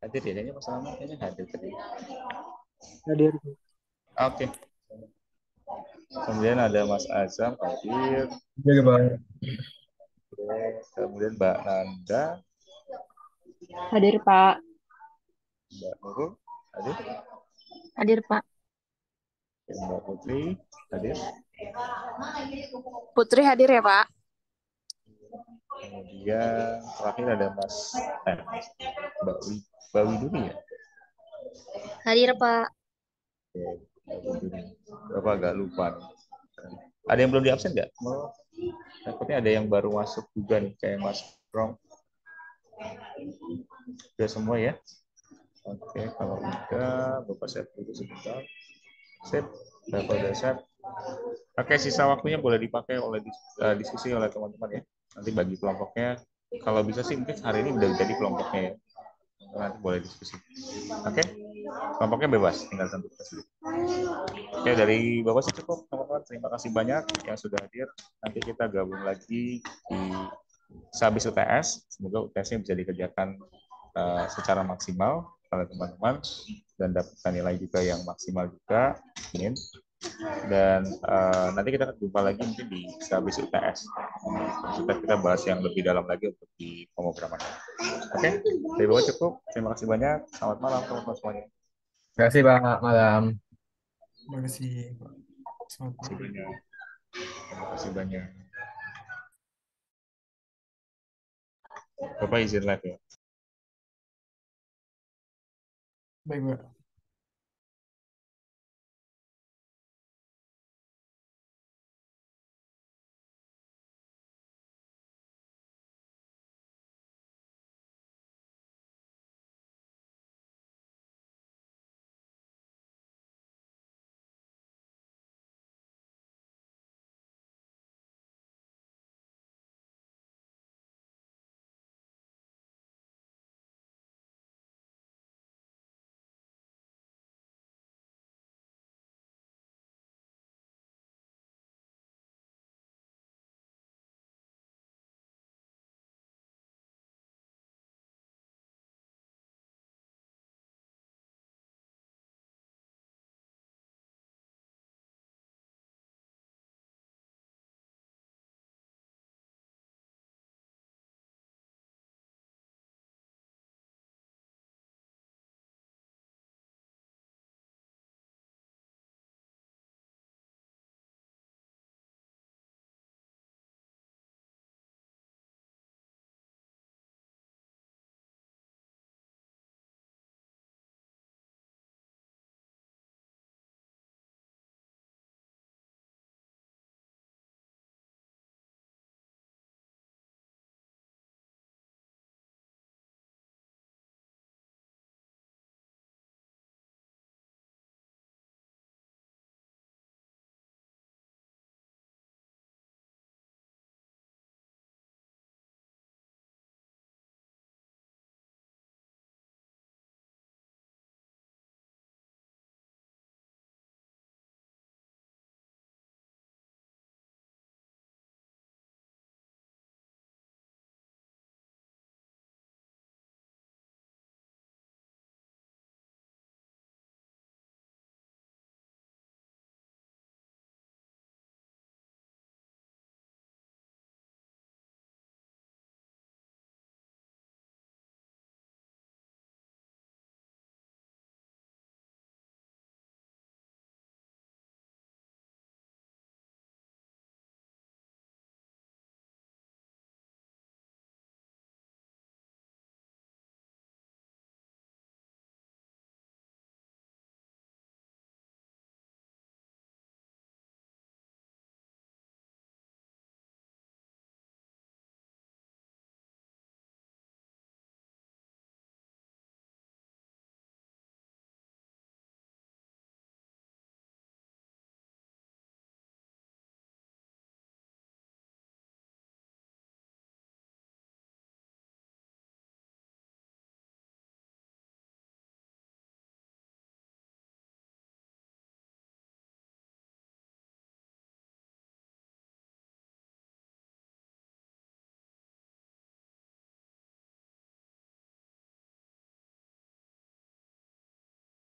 Hadir ya, kayaknya Mas Ramlan kayaknya hadir tadi.
Hadir.
Oke. Kemudian ada Mas Azam hadir.
Iya, Bang.
Oke. Kemudian Mbak Nanda,
Hadir, Pak.
Mbak Nurul hadir.
Hadir, Pak.
Mbak Putri hadir.
Putri hadir ya, Pak.
Kemudian terakhir ada Mbak Widuri ya.
Hadir, Pak.
Oke, Mbak Widuri. Bapak agak lupa nih. Ada yang belum di absen nggak? Oh, takutnya ada yang baru masuk juga nih, kayak Mas Rom. Sudah semua ya? Oke, kalau udah, Bapak save dulu sebentar. Sip, Bapak udah save. Oke, sisa waktunya boleh dipakai oleh diskusi oleh teman-teman ya. Nanti bagi kelompoknya, kalau bisa sih mungkin hari ini udah jadi kelompoknya ya. Nanti boleh diskusi. Oke, kelompoknya bebas, tinggal tentukan sendiri. Oke, dari Bapak sih cukup, teman-teman. Terima kasih banyak yang sudah hadir. Nanti kita gabung lagi di sehabis UTS. Semoga UTS-nya bisa dikerjakan secara maksimal oleh teman-teman dan dapatkan nilai juga yang maksimal juga. Amin. Dan nanti kita akan jumpa lagi mungkin di sehabis UTS. Kita bahas yang lebih dalam lagi untuk di pemrograman. Oke, dari bawah cukup. Terima kasih banyak. Selamat malam teman-teman semuanya.
Terima kasih, Pak. Malam.
Terima kasih Pak. Selamat
Terima kasih
malam.
banyak. Terima kasih banyak. Bapak izin live ya.
Baik Pak.